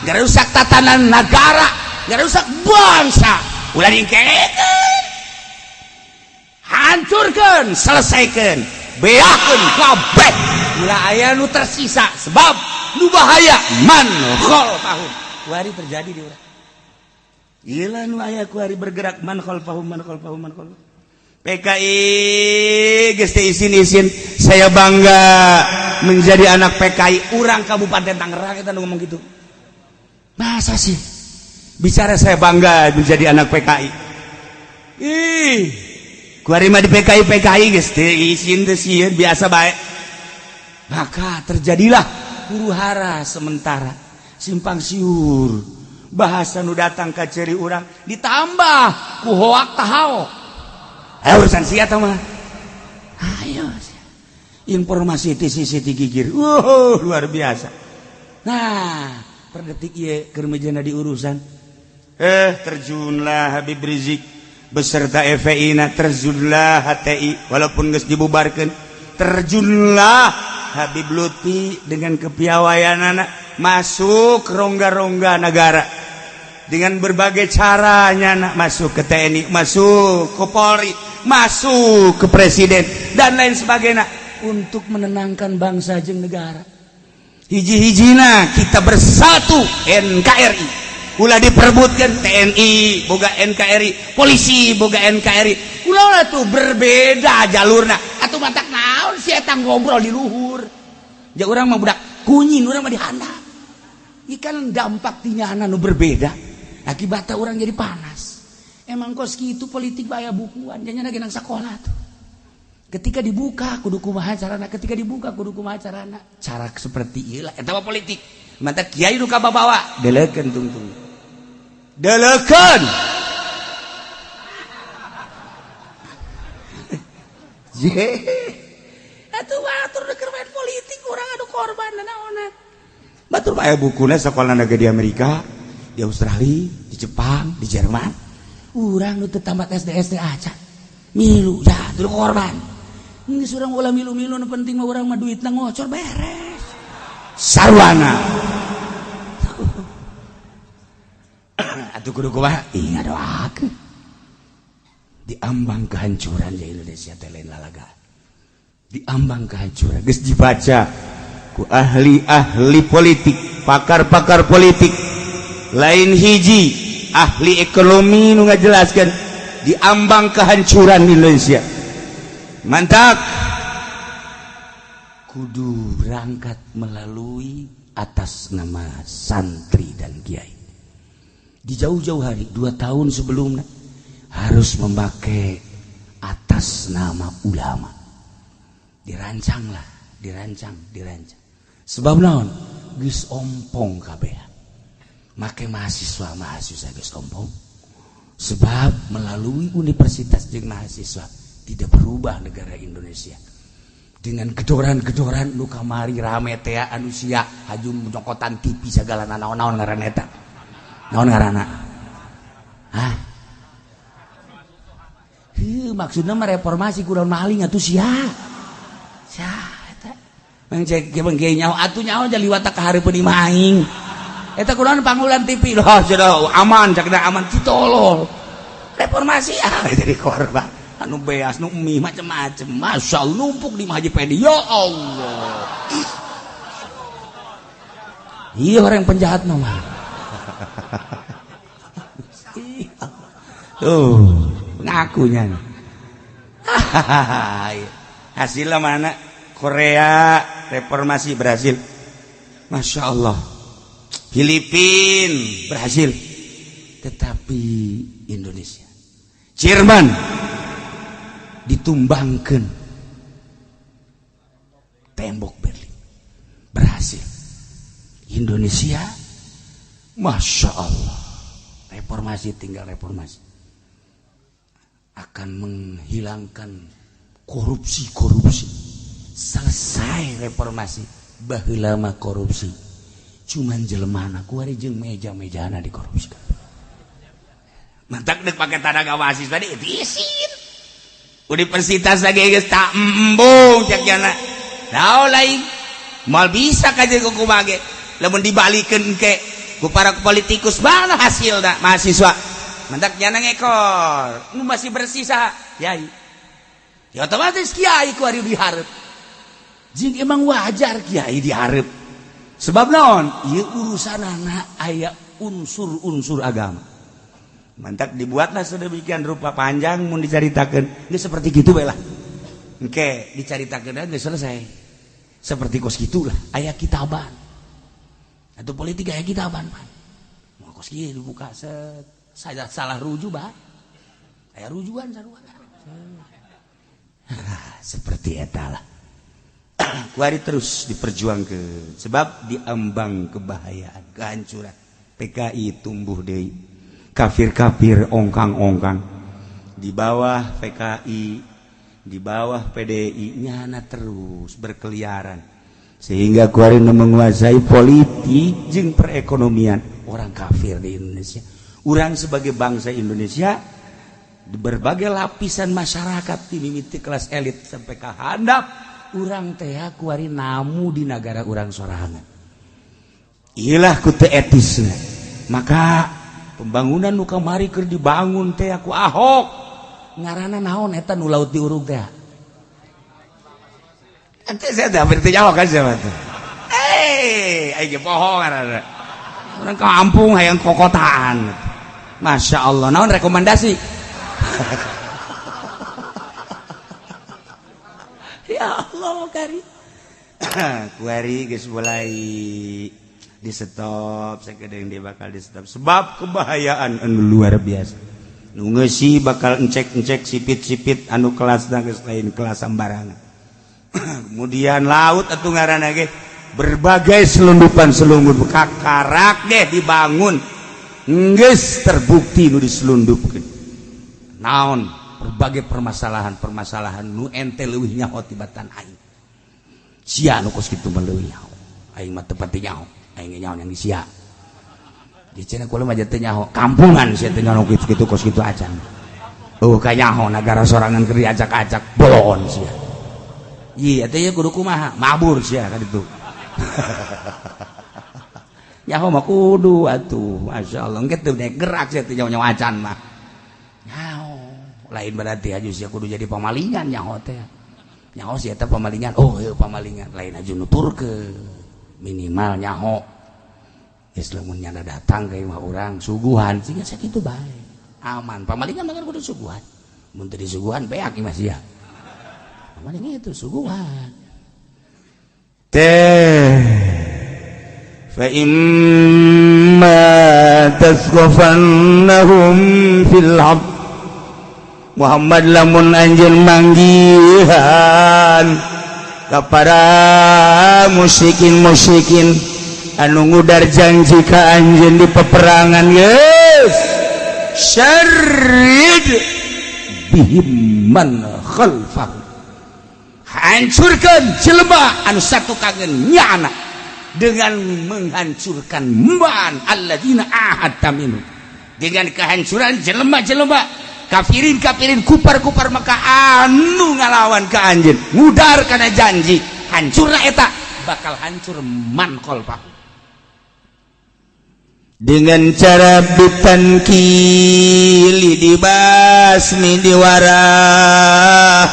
ngarusak tatanan negara ngarusak bangsa ulah dingkekeun hancurkeun selesaikeun beakeun kabeh ulah aya nu tersisa sebab nu bahaya man khalfahum kuari terjadi di urang ieu nu aya kuari bergerak man khalfahum PKI geus teu izin saya bangga menjadi anak PKI urang Kabupaten Tangerang eta nu ngomong gitu masa sih bicara saya bangga menjadi anak PKI kuari mah di PKI geus teu izin teu sieun biasa bae maka terjadilah huru-hara sementara simpang siur bahasa nu datang ka ceuri urang ditambah ku hoak tahao urusan sia tah mah ayo informasi ti sisi ti gigir luar biasa nah per detik ieu keur mejana di urusan terjunlah Habib Rizik beserta FPI-na terjunlah HTI walaupun geus dibubarkeun terjunlah Habib Lutfi dengan kepiawaianana masuk rongga-rongga negara dengan berbagai caranya masuk ke TNI masuk ke Polri masuk ke Presiden dan lain sebagainya untuk menenangkan bangsa jeung negara hiji-hijina kita bersatu NKRI ulah diperebutkan TNI boga NKRI polisi boga NKRI ulah tuh berbeda jalurna atuh mantak naon si eta ngobrol di luhur ja urang mah budak kunyin urang mah dihandap ikan dampak tinyana nu berbeda akibatna urang jadi panas emang kos kitu politik baya bukuan janya lagi nang sakola tuh ketika dibuka kudu kumaha carana ketika dibuka kudu kumaha carana cara seperti ieu lah eta mah politik mantak kiai nu kabawa delekeun tungtung delekeun atuh batur keur main politik urang anu korban naonan batur aya bukuna sakola naga di Amerika di Australia di Jepang di Jerman urang nu teu tamat SD acan milu ya teu korban geus urang ulah milu-milu nu penting mah urang mah duitna ngocor beres sarwana atuh kudu kumaha ingat doakeun di ambang kehancuran ya Indonesia teh lain lalaga di ambang kehancuran geus dibaca ku ahli-ahli politik pakar-pakar politik lain hiji ahli ekonomi nu ngajelaskeun di ambang kehancuran Indonesia mantap kudu berangkat melalui atas nama santri dan kiai di jauh-jauh hari 2 tahun sebelumnya harus memakai atas nama ulama dirancang sebab naon geus ompong kabeh make mahasiswa geus ompong sebab melalui universitas jeung mahasiswa tidak berubah negara Indonesia dengan gedoran-gedoran nu kamari rame teh anu sia hajum nyokotan TV sagala naon-naon ngaranna eta naon ngaranna maksudna mah reformasi kunaon maling atuh sia eta mang cek ge nyaho atuh nyaho jaliwata ka hareupeun imah aing eta kunaon pangulan TV loh jero aman cakna aman ditolol reformasi jadi korban anu beas nu mie macam-macam masyaallah numpuk di Haji Pedi ya Allah Iya orang penjahat mah. Tuh, ngakunya. Hasilnya mana? Korea, reformasi berhasil. Masya Allah. Filipina berhasil. Tetapi Indonesia, Jerman ditumbangkan tembok Berlin. Berhasil. Indonesia, Masya Allah, reformasi tinggal reformasi, akan menghilangkan korupsi. Selesai reformasi, baheula mah korupsi cuman jelemana kuari jeung meja-mejana dikorupsikan. Mantak dek pakai tanda gawasis tadi diisin universitas lagi geus tak embung cek jana daol lain mal bisa ka jeung kumaha ge lamun dibalikeun ke ku para politikus mana hasilna mahasiswa mantak jana ngekor nu masih bersih saha kiai ya otomatis kiai ku ari dihareup jeung emang wajar kiai dihareup sebab naon ieu urusanana aya unsur-unsur agama mantak dibuatlah sedemikian rupa panjang mun dicaritakeun geus seperti kitu bae lah engke dicaritakeun geus selesai seperti kos gitulah aya kitaban atau politik aya kitaban Pak mau kos kieu dibuka set salah ruju bae aya rujuan sarua seperti eta lah kuari terus diperjuangkeun sebab diambang kebahayaan kehancuran PKI tumbuh deui kafir-kafir ongkang-ongkang di bawah PKI di bawah PDI nyana terus berkeliaran sehingga kuari menguasai politik jeung perekonomian orang kafir di Indonesia. Urang sebagai bangsa Indonesia di berbagai lapisan masyarakat di mimiti kelas elit sampai ka handap urang teh kuari namu di negara urang sorangan. Iyalah ku teu etisna. Maka pembangunan nu kamari keur dibangun teh ku Ahok. Ngaranna naon eta nu laut diurug teh? Ente saya teh berarti Ahok kan sama teh. Aya poho ngaranna. Urang kampung hayang kokotaan. Masya Allah, naon rekomendasi? Ya Allah kari. Kuari geus mulai di stop sakedeung dia bakal di stop sebab kebahayaan anu luar biasa. Nu ngeusi bakal encek-encek sipit-sipit anu kelasna geus lain kelas sambarangan. Kemudian laut atuh ngaranna ge berbagai selundupan-selundup kakarak deh dibangun. Geus terbukti nu diselundupkeun. Naon berbagai permasalahan nu ente leuwih nyaho tibatan aing. Sia nu kos kitu mah leuwih nyaho. Aing mah teu pati nyaho. Aing nyaho yang sia. Di cenah kula mah teu nyaho. Kampungan sia teu nyaho kitu kos kitu acan. Ka nyaho nagara sorangan keur diacak-acak bolon sia. Ieu teh ye kudu kumaha? Mabur sia ka ditu. Nyaho mah kudu atuh. Masyaallah engke teu gerak sia teu nyaho acan mah. Nyaho lain berarti aju sia kudu jadi pamalingan nyaho teh. Nyaho sia teh pamalingan. Oh, heuh pamalingan lain aju nuturkeun. Minimal nyaho. Geus lamun nyanda datang ka imah urang suguhan siga sakitu bae. Aman. Pamalingan mah kudu suguhan. Mun teu disuguhan beak imah sia. Pamalingan itu suguhan. Fa imma tasqafannahum fil hab Muhammad lamun anjeun manggihan kepada musyrikin anu ngudar janji ka anjeun di peperangan geus syarrid bihim man khalfah hancurkan jelema anu satu kangen nyana dengan menghancurkan man alladzina ahadta minhum dengan kehancuran jelema-jelema kafirin kupar maka anu ngalawan ke anjeun ngudar kana janji hancurna eta bakal hancur man qalbah dengan cara bitankili dibasmi diwarah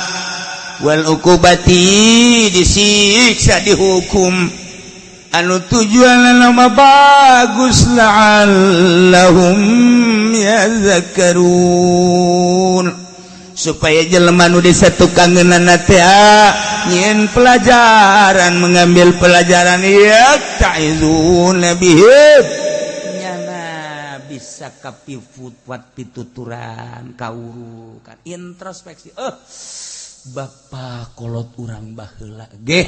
wal ukubati disiksa dihukum anu tujuan nama bagus la'allahum yazakkarun supaya jelema nu disatukangeunana teh nyen pelajaran mengambil pelajaran ya ta'izun bihim nyana bisa kapifut pituturan kauru kan introspeksi Bapak kolot urang baheula ge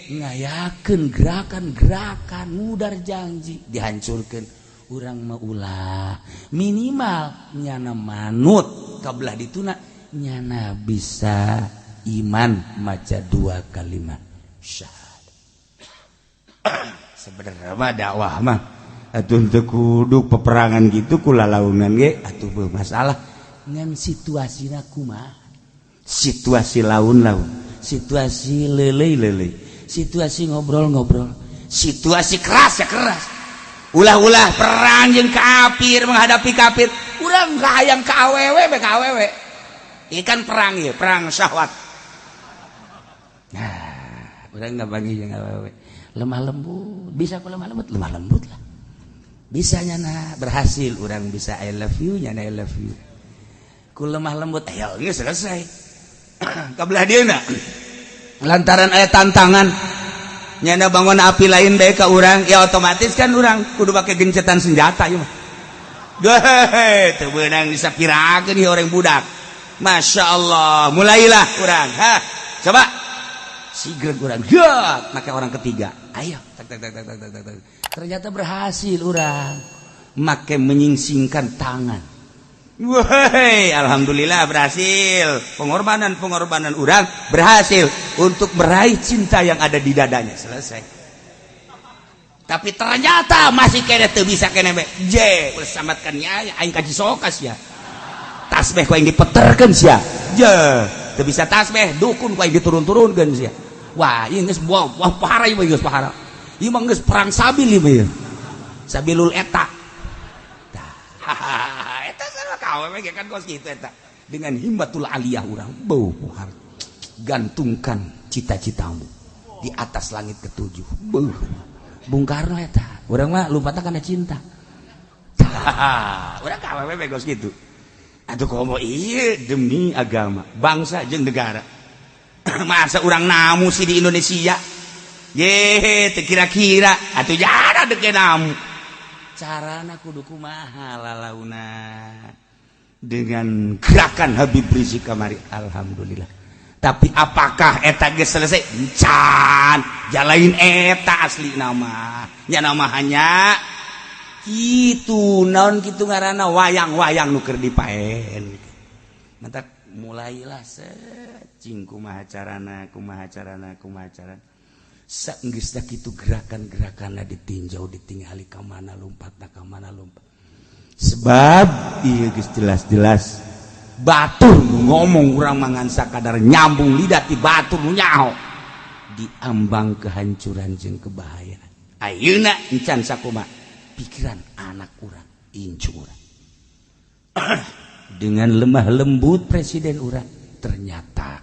ngayakeun gerakan-gerakan mudar janji dihancurkeun urang mah ulah minimal nyana manut kabelah dituna nyana bisa iman maca 2 kalimat syahadat. Sebenarnya mah dakwah mah atuh teu kudu peperangan gitu kulalaunan ge atuh beuh masalah ngan situasina kumaha. Situasi laun-laun, situasi lelei-lelei, situasi ngobrol-ngobrol, situasi keras ya keras. Ulah-ulah perang jeung kafir menghadapi kafir. Urang hayang ka awewe be ka awewe. Ikan perang ya, perang syahwat. Nah, urang ngabagi jeung awewe. Lemah lembut, bisa ku lemah lembut lah. Bisa nyana berhasil urang bisa I love you nyana I love you. Ku lemah lembut ayo geus selesai. Kabelah dieuna lantaran aya tantangan nyana bangun api lain bae ka urang ya otomatis kan urang kudu pake gencetan senjata ieu mah. Teu beunang disapirakeun ieu orang budak. Masya Allah mulailah urang coba sigreg urang make orang ketiga ayo tak ternyata berhasil urang make menyingsingkan tangan. Wahai, alhamdulillah berhasil. Pengorbanan urang berhasil untuk meraih cinta yang ada di dadanya. Selesai. Tapi ternyata masih kena teu bisa kena be. Je, ulah samatkan nya aing kaji sokas ya. Tasbih ku aing dipeterkeun sia. Je, teu bisa tasbih, dukun ku aing diturun-turunkeun sia. Wah, ieu geus wah parah ieu geus parah. Ieu mah geus perang sabil ieu. Sabilul eta. Awewe kan kos gitu eta dengan himmatul aliyah urang beuh gantungkan cita-citamu di atas langit ketujuh beuh Bung Karno eta urang mah lumpatna kana cinta urang ka awewe kos gitu atuh komo ieu demi agama bangsa jeung negara masa urang namu sih di Indonesia ye teu kira-kira atuh jara deuke namu carana kudu kumaha lalauna dengan gerakan Habib Rizik kamari alhamdulillah. Tapi apakah eta geus selesai? Can jalain eta asli nama nya nama hanya kitu naon kitu ngaranna wayang-wayang nu keur dipaen mantap mulailah cing kumaha carana saenggeusna kitu gerakan-gerakanna ditinjau ditingali ka mana lompatna ka mana lompat sebab iya geus jelas-jelas batur ngomong urang mangan sakadar nyambung lidah ti batur nu nyaho diambang kehancuran jeung kebahayaan ayeuna encan sakumaha pikiran anak urang incu urang dengan lemah lembut presiden urang ternyata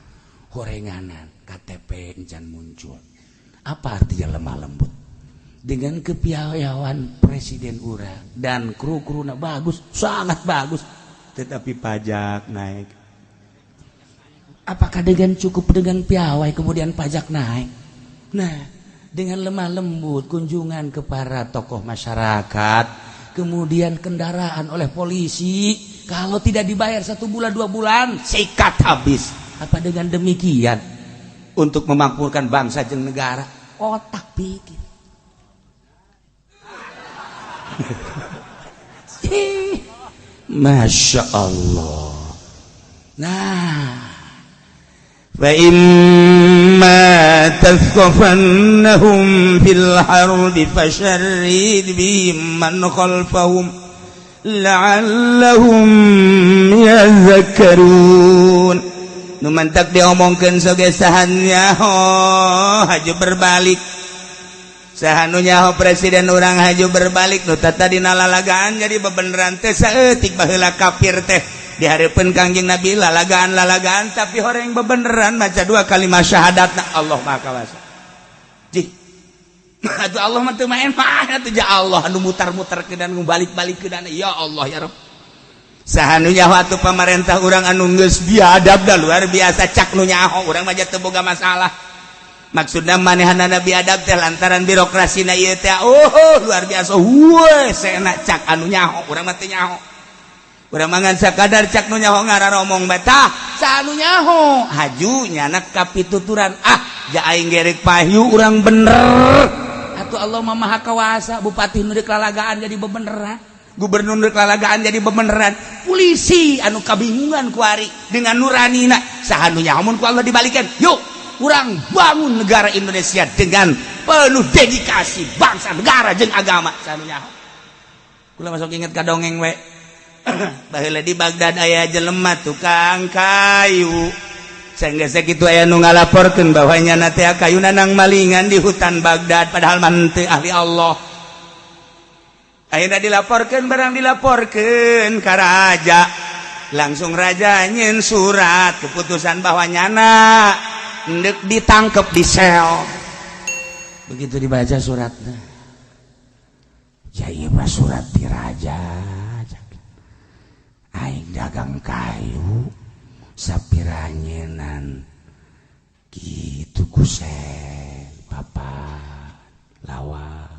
horenganan KTP encan muncul apa artinya lemah lembut dengan kepiawaian presiden urang dan kru-kruna bagus sangat bagus tetapi pajak naik apakah dengan cukup dengan piawai kemudian pajak naik nah dengan lemah lembut kunjungan ke para tokoh masyarakat kemudian kendaraan oleh polisi kalau tidak dibayar 1 bulan 2 bulan sikat habis apa dengan demikian untuk memakmurkan bangsa jeung negara otak pikir Masya Allah. Nah, fa imma tasqafannahum fil harbi fasharrid bihim man khalfahum la'allahum yazakkarun. Nu mantak diomongkeun soge sahannya haju berbalik. Sahanunya presiden orang haju berbalik nu tata dina lalagaan jadi bebeneran teh saeutik baheula kafir teh dihareupeun Kangjeng Nabi lalagaan tapi horeng bebeneran maca 2 kalimat syahadatna Allah Maha Kawasa. Jih. atuh Allah mah teu main mah atuh ja Allah anu mutar-mutar kedan balik-balik kedan ya Allah ya Rabb sahanu nyaho atuh pamarentah urang anu geus biadab da luar biasa cak nu nyaho urang mah teu boga masalah maksudna manehanana biadab teh lantaran birokrasina ieu teh luar biasa sena cak anu nyaho urang mah teu nyaho urang mah ngan sakadar cak nu nyaho ngararomong betah sahanu nyaho haju nyana kapituturan ja aing gerek pahyu urang bener atuh Allah mah maha kawasa bupati nu deklalagaan jadi bebeneran gubernur deklalagaan jadi bebeneran polisi anu kabingungan ku ari dengan nuranina sahanu nyamun ku Allah dibalikeun yuk urang bangun negara Indonesia dengan penuh dedikasi bangsa negara jeung agama sahanu nyaho kula masuk inget ka dongeng we baheula di Bagdad aya jelema tukang kayu sehingga segitu aya nu ngalaporkeun bahwa nyana teh kayuna nang malingan di hutan Bagdad padahal mah teu ahli Allah. Ayeuna dilaporkeun barang dilaporkeun ka raja. Langsung raja nyeun surat keputusan bahwa nyana hendeuk ditangkep di sel. Begitu dibaca suratna. Ya ieu mah surat ti raja. Aing dagang kayu sapiranyenan gitu kuseng papa lawak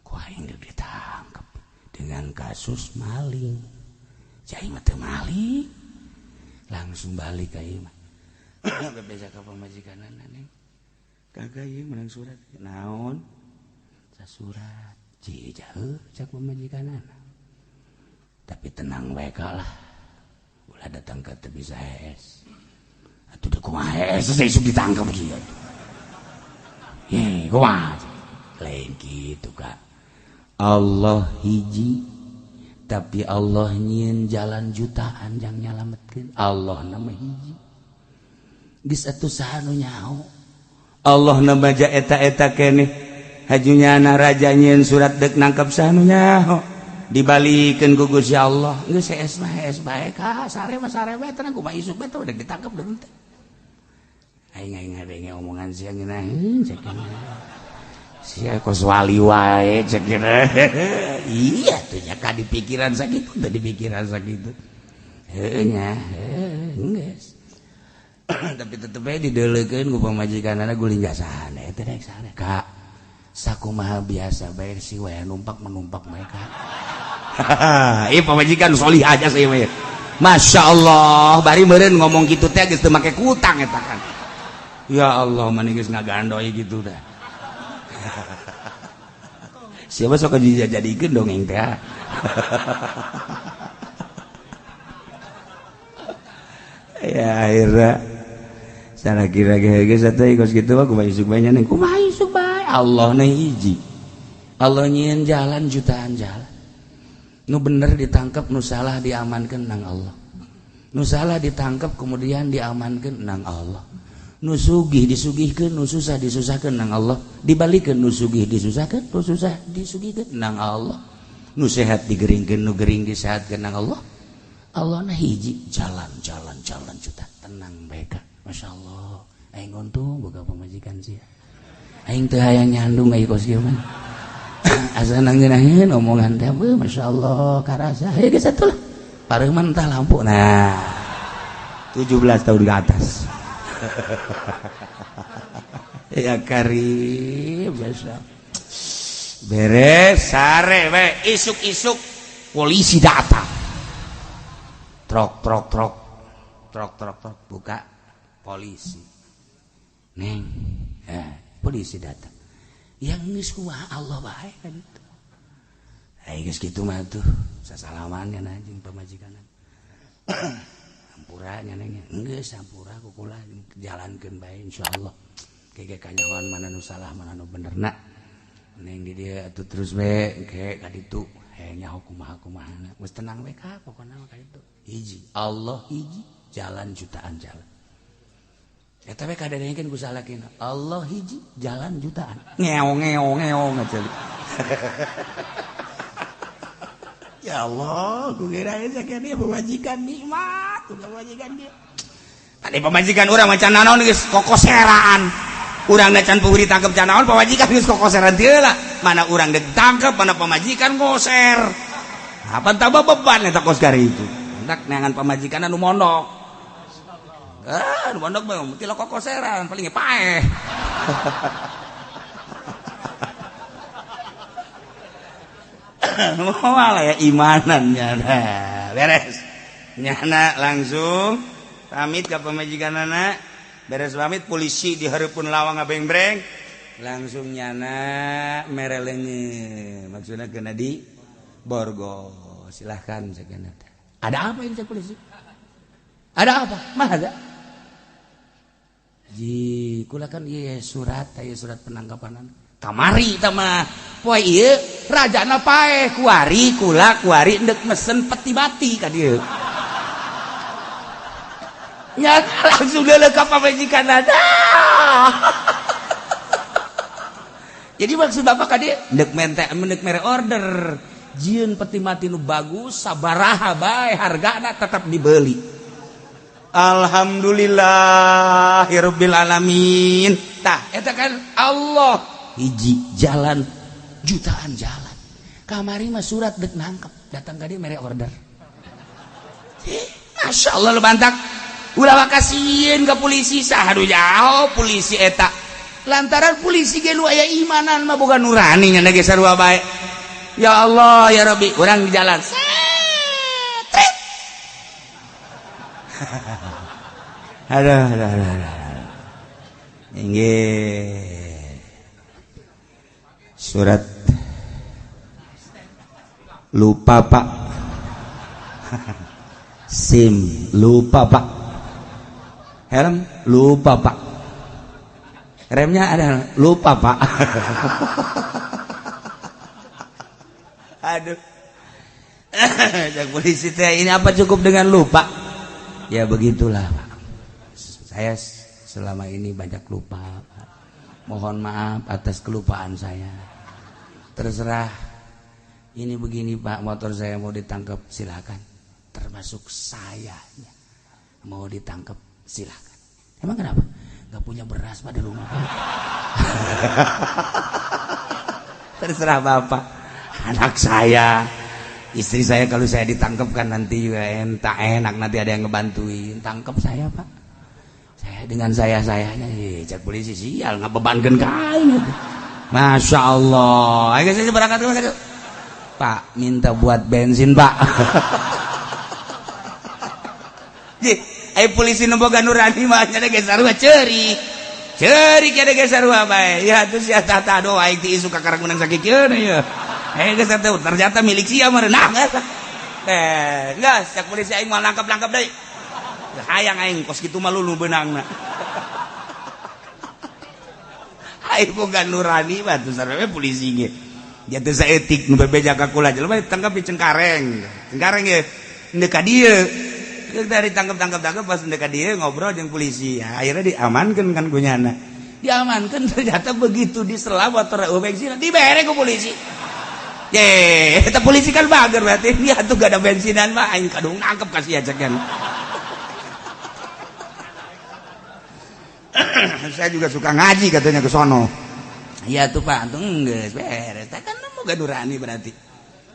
ku aing ditangkap dengan kasus maling cai mah teu maling langsung balik ka ieu mah bebesa ka pamajikanana neng kagak ieu menang surat naon sasurat ci jauh cak pamajikanana tapi tenang wae lah ulah datang ke tepi saes atuh da kumaha saya isuk ditangkap kieu ye kumaha lain kitu Kak Allah hiji tapi Allah nyieun jalan jutaan jang nyalametkeun Allah nama hiji geus atuh saha nu nyaho Allah nama ja eta keneh hajunyana raja nyieun surat deuk nangkep saha nu nyaho dibalikeun ku Gusti Allah geus saes mah saes bae ka sare mah sare bae tenang kumaha isuk bae udah ditangkap deui teh aing ngadenge omongan sia geuna cek sia kos wali wae cek iya tuh nya ka di pikiran sakitu teh di pikiran sakitu heuh nya geus tapi tetep bae dideuleukeun ku pamajikanana guling gasahan eta rek sare Kak sakumaha biasa bae si wae numpak menumpak mereka ieu pamajikan solih aja saya mah Masya Allah bari meureun ngomong kitu teh geus teu make kutang eta kan ya Allah mani geus ngagandoi gitu dah siapa sok dijadikeun dongeng teh ya akhirnya sana kira-kira geus atuh geus kitu mah kumaha isuk bae nya neng kumaha isuk bae Allah na hiji Allah nyieun jalan jutaan jalan nu bener ditangkap nu salah diamankeun nang Allah nu salah ditangkap kemudian diamankeun nang Allah nu sugih disugihkeun nu susah disusahkeun nang Allah dibalikeun nu sugih disusahkeun nu susah disugihkeun nang Allah nu sehat digeringkeun nu gering disehatkeun nang Allah Allah na hiji jalan juta tenang bae Kak Masya Allah aing untung boga pamajikan sia aing teu hayang nyandung ai kos ieu mah asa nangeunaheun omongan teh Masya Allah karasa he geus atuh lah pareuman tah lampu nah 17 tahun ke atas ya karim biasa beres sare we isuk-isuk polisi datang trok buka polisi neng polisi datang yang geus kumaha Allah bae kan itu geus kitu mah tuh sasalamannya anjing pamajikanna sampura nya neng geus sampura kukula jalankeun bae insyaallah kege kanyawan mana nu salah mana nu benerna neng di dieu atuh terus bae ke ka ditu nyaho kumaha geus tenang bae ka pokona mah ka ditu hiji Allah hiji jalan jutaan jalan eta we kadedengeun ku salakina Allah hiji jalan jutaan ngeong atuh ya Allah ku kira sakene pamajikan nikmat ku pamajikan dia tadi pamajikan urang macan naon geus kokoseraan urang can puguh ditangkep can naon pamajikan geus kokoseran teu lah mana urang ditangkep mana pamajikan ngoser apa tambah beban eta kos gari itu hendak neangan pamajikan anu mondok anu mondok mah ti lo kokoseran paling paeh malah ya imanannya dah beres nyana langsung pamit ke pamajikanana beres pamit polisi di hareupeun lawang ngabeng-breng langsung nyana merelenge maksudna kena di borgo silahkan sakena ada apa ini cek polisi ada apa mah ada ji kula kan ieu surat penangkapanan kamari eta mah poe ieu rajana paeh kuari endek mesen peti bati ka dieu nya langsung deuleu ka pamajikan ada jadi maksud bapak ka dieu endek mere order jieun peti mati nu bagus sabaraha bae hargana tetap dibeli alhamdulillahirabbil alamin tah eta kan Allah hiji jalan jutaan jalan kamari mah surat dek nangkep datang ka dieu mere order Masya Allah lu bantak ulah makasieun ka polisi saharu jauh polisi eta lantaran polisi ge nu aya imanan mah boga nurani nya ge sarua bae ya Allah ya Rabbi urang di jalan aduh inggih surat lupa Pak SIM lupa Pak helm lupa Pak remnya ada lupa Pak aduh jak polisi teh ini apa cukup dengan lupa ya begitulah Pak saya selama ini banyak lupa Pak. Mohon maaf atas kelupaan saya terserah ini begini Pak motor saya mau ditangkap silakan termasuk saya mau ditangkap silakan emang kenapa nggak punya beras Pak di rumah terserah Bapak anak saya istri saya kalau saya ditangkap kan nanti juga enak nanti ada yang ngebantuin tangkap saya Pak saya dengan sayanya cek polisi sial ngabebankeun kain Masya Allah ayo saya berangkat ke mana Pak minta buat bensin Pak ayo polisi nu boga nurani mah nya ge sarua ceuri kade ge sarua bae ya tuh sia tata doa aing ti isu kakarang menang sakikeun ya geus teh ternyata milik sia merenang eta geus cek polisi aing moal nangkep deui hayang aing kos kitu mah lulu beunangna aing boga nurani mah tuh sarua polisi ge dia teh saeutik nu bebeja ka kula jelema ditangkap di Cengkareng ye ndek ka dieu dari tangkap pas mendekat dia ngobrol dengan polisi ya, akhirnya diamankan kan kunyana diamankan ternyata begitu disela motor bensin dibere ke polisi itu polisi kan bager berarti dia tuh gak ada bensinan mah aing kadung nangkep kasih aja kan saya juga suka ngaji katanya ke sono iya tuh Pak tuh geus beres kan mau gadurani berarti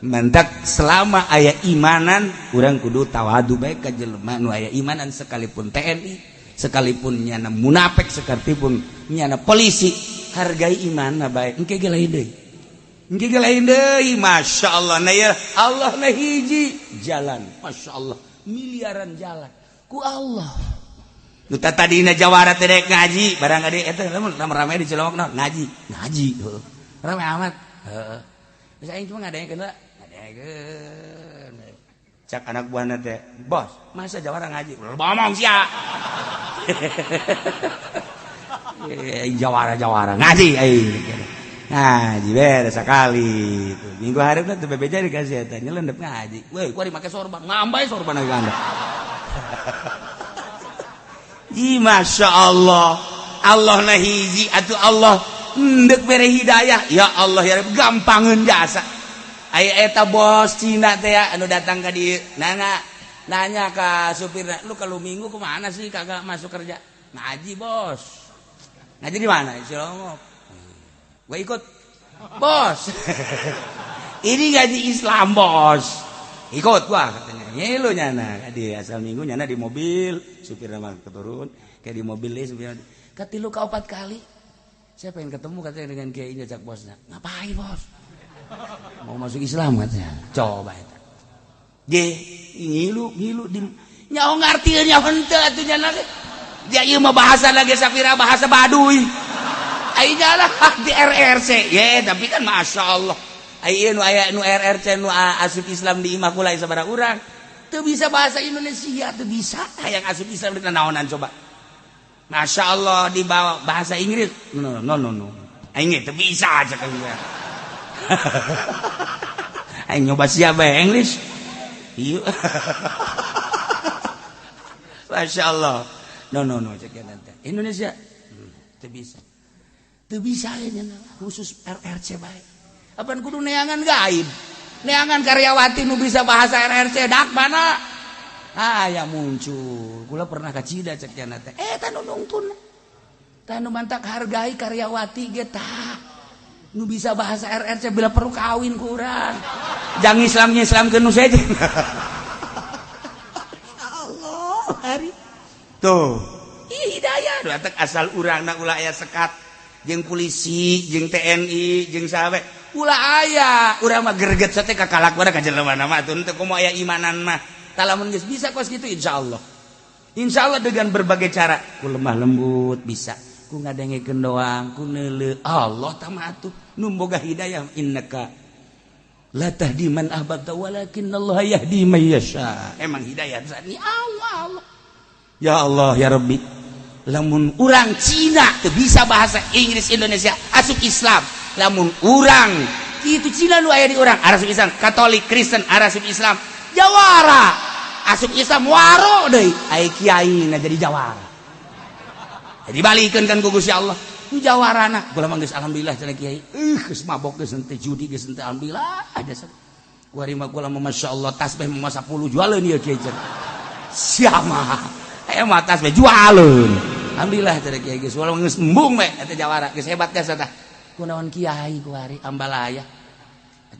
mentak selama aya imanan urang kudu tawadu bae ka jelema nu aya imanan sekalipun TNI sekalipun nyana munafik sekalipun nyana polisi hargai imanna bae engke ge lain deui masyaallah na ya Allah na hiji jalan masyaallah miliaran jalan ku Allah nu tadina jawara teh rek ngaji barang ade eta lamun rame di Cilowok ngaji rame amat heeh bisa aing cuma ngadaengkeun cak anak buahna teh bos masa jawara ngaji ngomong sia jawara ngaji ngaji beres sekali minggu hareup teh bebeja dikasih eta nyelendep ngaji weh kuari make sorban ngambai sorban lagi anda masya Allah Allah na hiji atuh Allah ndek bere hidayah ya Allah ya gampangeun jasa aya eta bos Cina teh anu datang ka dieu nanya ka supirna lu kalau minggu kemana sih kagak masuk kerja ngaji bos Ngaji di mana? Cilongok. Gua ikut. Bos. Ini ngaji Islam, Bos. Ikut gua katanya. Lu nyana di asal minggu nyana di mobil, supir nama keturun, kayak di mobil supir. Katilu ka 4 kali. Saya pengen ketemu katanya dengan kiai ngajak bosnya. Ngapain, Bos? Mau masuk Islam katanya. Coba eta. Ge, ngilu di nyaho ngartieun nya henteu atuh nya na. Dia ieu mah bahasa lagi sapira bahasa Baduy. Ai jalah di RRC. Ye, tapi kan masyaallah. Ai nu aya nu RRC nu asup Islam di imah kula sabaraha urang. Teu bisa bahasa Indonesia, teu bisa. Hayang asup Islam di naonan coba. Masyaallah di bawah bahasa Inggris. No. Aing teu bisa aja kan. Aing nyoba siapa ya English? Iya. Masya Allah. No. Cek nanti. Indonesia. Tidak bisa ya. Khusus RRC baik. Apaan kudu neangan gaib. Neangan karyawati nu bisa bahasa RRC. Dak mana? Yang muncul. Kula pernah kacida cek nanti. Tanu nungtun. Tanu mantak hargai karyawati getah. Nu bisa bahasa RRC bila perlu kawin kurang. Jang Islam kenu saja. Allah hari. Tuh. Hidayah atak asal urangna ulah aya sekat jeung polisi, jeung TNI, jeung sawe. Ulah aya urang mah greget teh ka kalakuan ka jelema mah atuh teu kumaha aya imanan mah. Talamun geus bisa kos kitu insyaallah. Insyaallah dengan berbagai cara. Ku lemah lembut bisa. Ku ngadengekeun doang, ku neuleuh Allah tamatu nu boga hidayah innaka la tahdi man ahbabta walakinnallaha yahdi man yasha. Emang hidayah ni Allah. Ya Allah ya Rabbi. Lamun urang Cina teu bisa bahasa Inggris Indonesia asup Islam. Lamun urang kitu Cina nu aya di urang asup Islam, Katolik, Kristen asup Islam, jawara asup Islam waro deui ai kiaina jadi jawara. Dibalikeun kan ku Gusti Allah. Ku jawarana, kula mah geus alhamdulillah cenah kiai. Geus mabok geus henteu judi geus henteu alhamdulillah ada sak. Kuari mah kula mah masyaallah tasbih mah 10 jualeun ieu kiai cenah. Siapa? Aya mah tasbih jualeun. Alhamdulillah cenah kiai geus wala geus embung we eta jawara geus hebat geus eta. Kunaon kiai kuari ambalaya.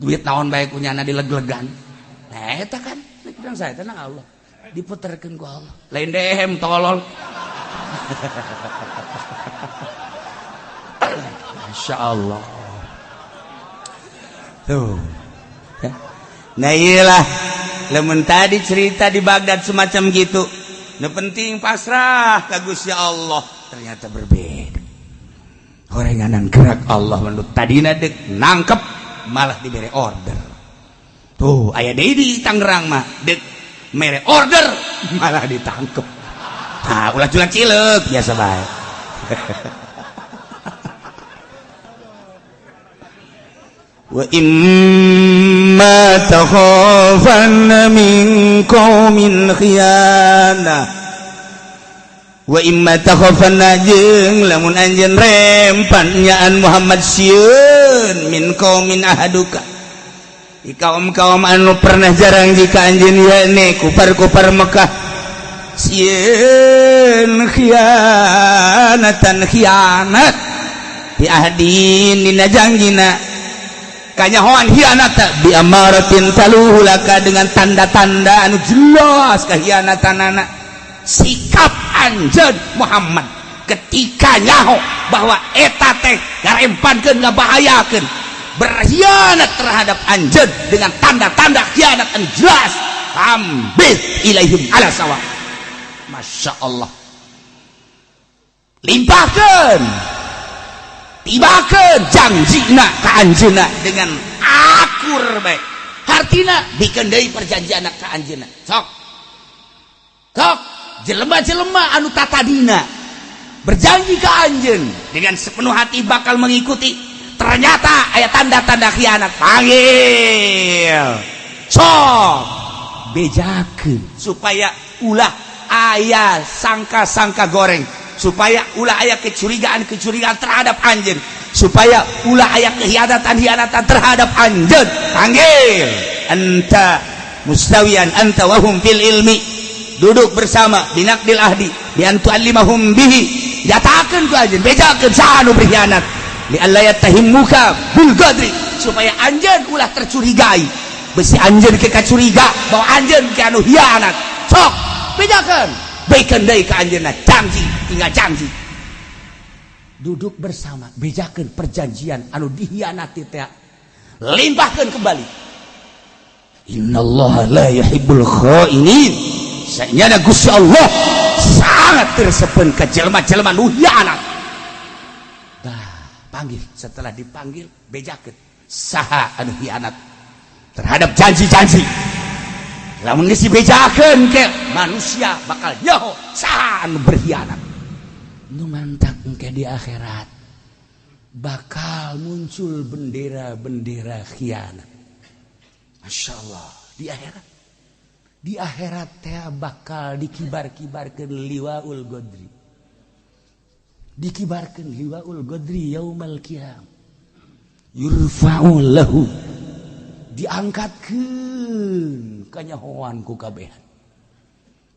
Duit naon bae kunyana dileg-legan. Nah eta kan sedang saya tenang Allah. Diputerkeun ku Allah. Lain dehem tolol. Masya Allah. Tuh. Nah iyalah. Lemun tadi cerita di Baghdad semacam gitu. Nah penting pasrah ka Gusti Allah. Ternyata berbeda. Horenganan gerak Allah menurut tadina dek nangkep malah diberi order. Tuh aya deui di Tangerang mah dek mere order malah ditangkep. Ulah culang cileuk biasa bae. Wa imma takhafanna min qaumin khiyana wa imma takhafanna jeung lamun anjeun rempan nyaan Muhammad sieun min qaumin ahaduka di kaum-kaum anu pernah jarang jika anjeun yane kufar-kufar Mekah sieun khianatan khianat bi ahdin dina janjina kanyahoan khianata bi amaratin taluhulaka dengan tanda-tanda anu jelas kahianatanana. Sikap anjeun Muhammad ketika nyaho bahwa eta teh ngarempankeun ngabahayakeun berkhianat terhadap anjeun dengan tanda-tanda khianat anu jelas ambit ilaihim ala sawa. Masya Allah. Limpahkan tibakeun janjina ka anjeunna dengan akur bae. Hartina bikeun deui perjanjian ka anjeunna. Sok jelema-jelema anu tatadina berjanji ka anjeun dengan sepenuh hati bakal mengikuti. Ternyata aya tanda-tanda khianat. Panggil. Sok bejakeun supaya ulah aya sangka-sangka goreng, supaya ulah aya kecurigaan terhadap anjeun, supaya ulah aya kehianatan terhadap anjeun. Panggil. Anta mustawiyan anta wa hum fil ilmi, duduk bersama binaqdil ahdi bi an tu'allimahum bihi nyatakeun ku anjeun bejakeun saha nu berkhianat li alla yatahimmuka bil ghadri supaya anjeun ulah tercurigai besi anjeun ke kacuriga bahwa anjeun ke anu hianat sok bejakeun baikeun deui ka anjeunna janji tinggal janji duduk bersama bejakeun perjanjian anu dihianati teh limpahkeun kembali innallaha la yuhibbul khainin saenyana Gusti Allah sangat tersepen ka jelema-jelema nu hianat panggil setelah dipanggil bejakeun saha anu hianat terhadap janji-janji lamun geus dibejakeun ke manusia bakal nyaho saha anu berkhianat nu mantak engke di akhirat bakal muncul bendera-bendera khianat masyaallah di akhirat teh bakal dikibar-kibarkeun liwaul ghadri dikibarkeun liwaul ghadri yaumal qiyam yurfa'u lahu diangkatkeun kanyahoan ku kabehan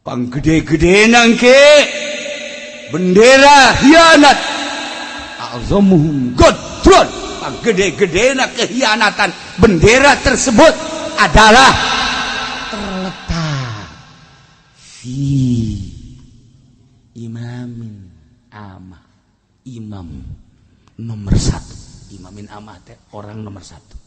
panggede-gedena engke bendera hianat azamuhum ghadrun panggede-gedena kehianatan bendera tersebut adalah terletak fi imamin amah imam nomor 1 imamin amah teh orang nomor 1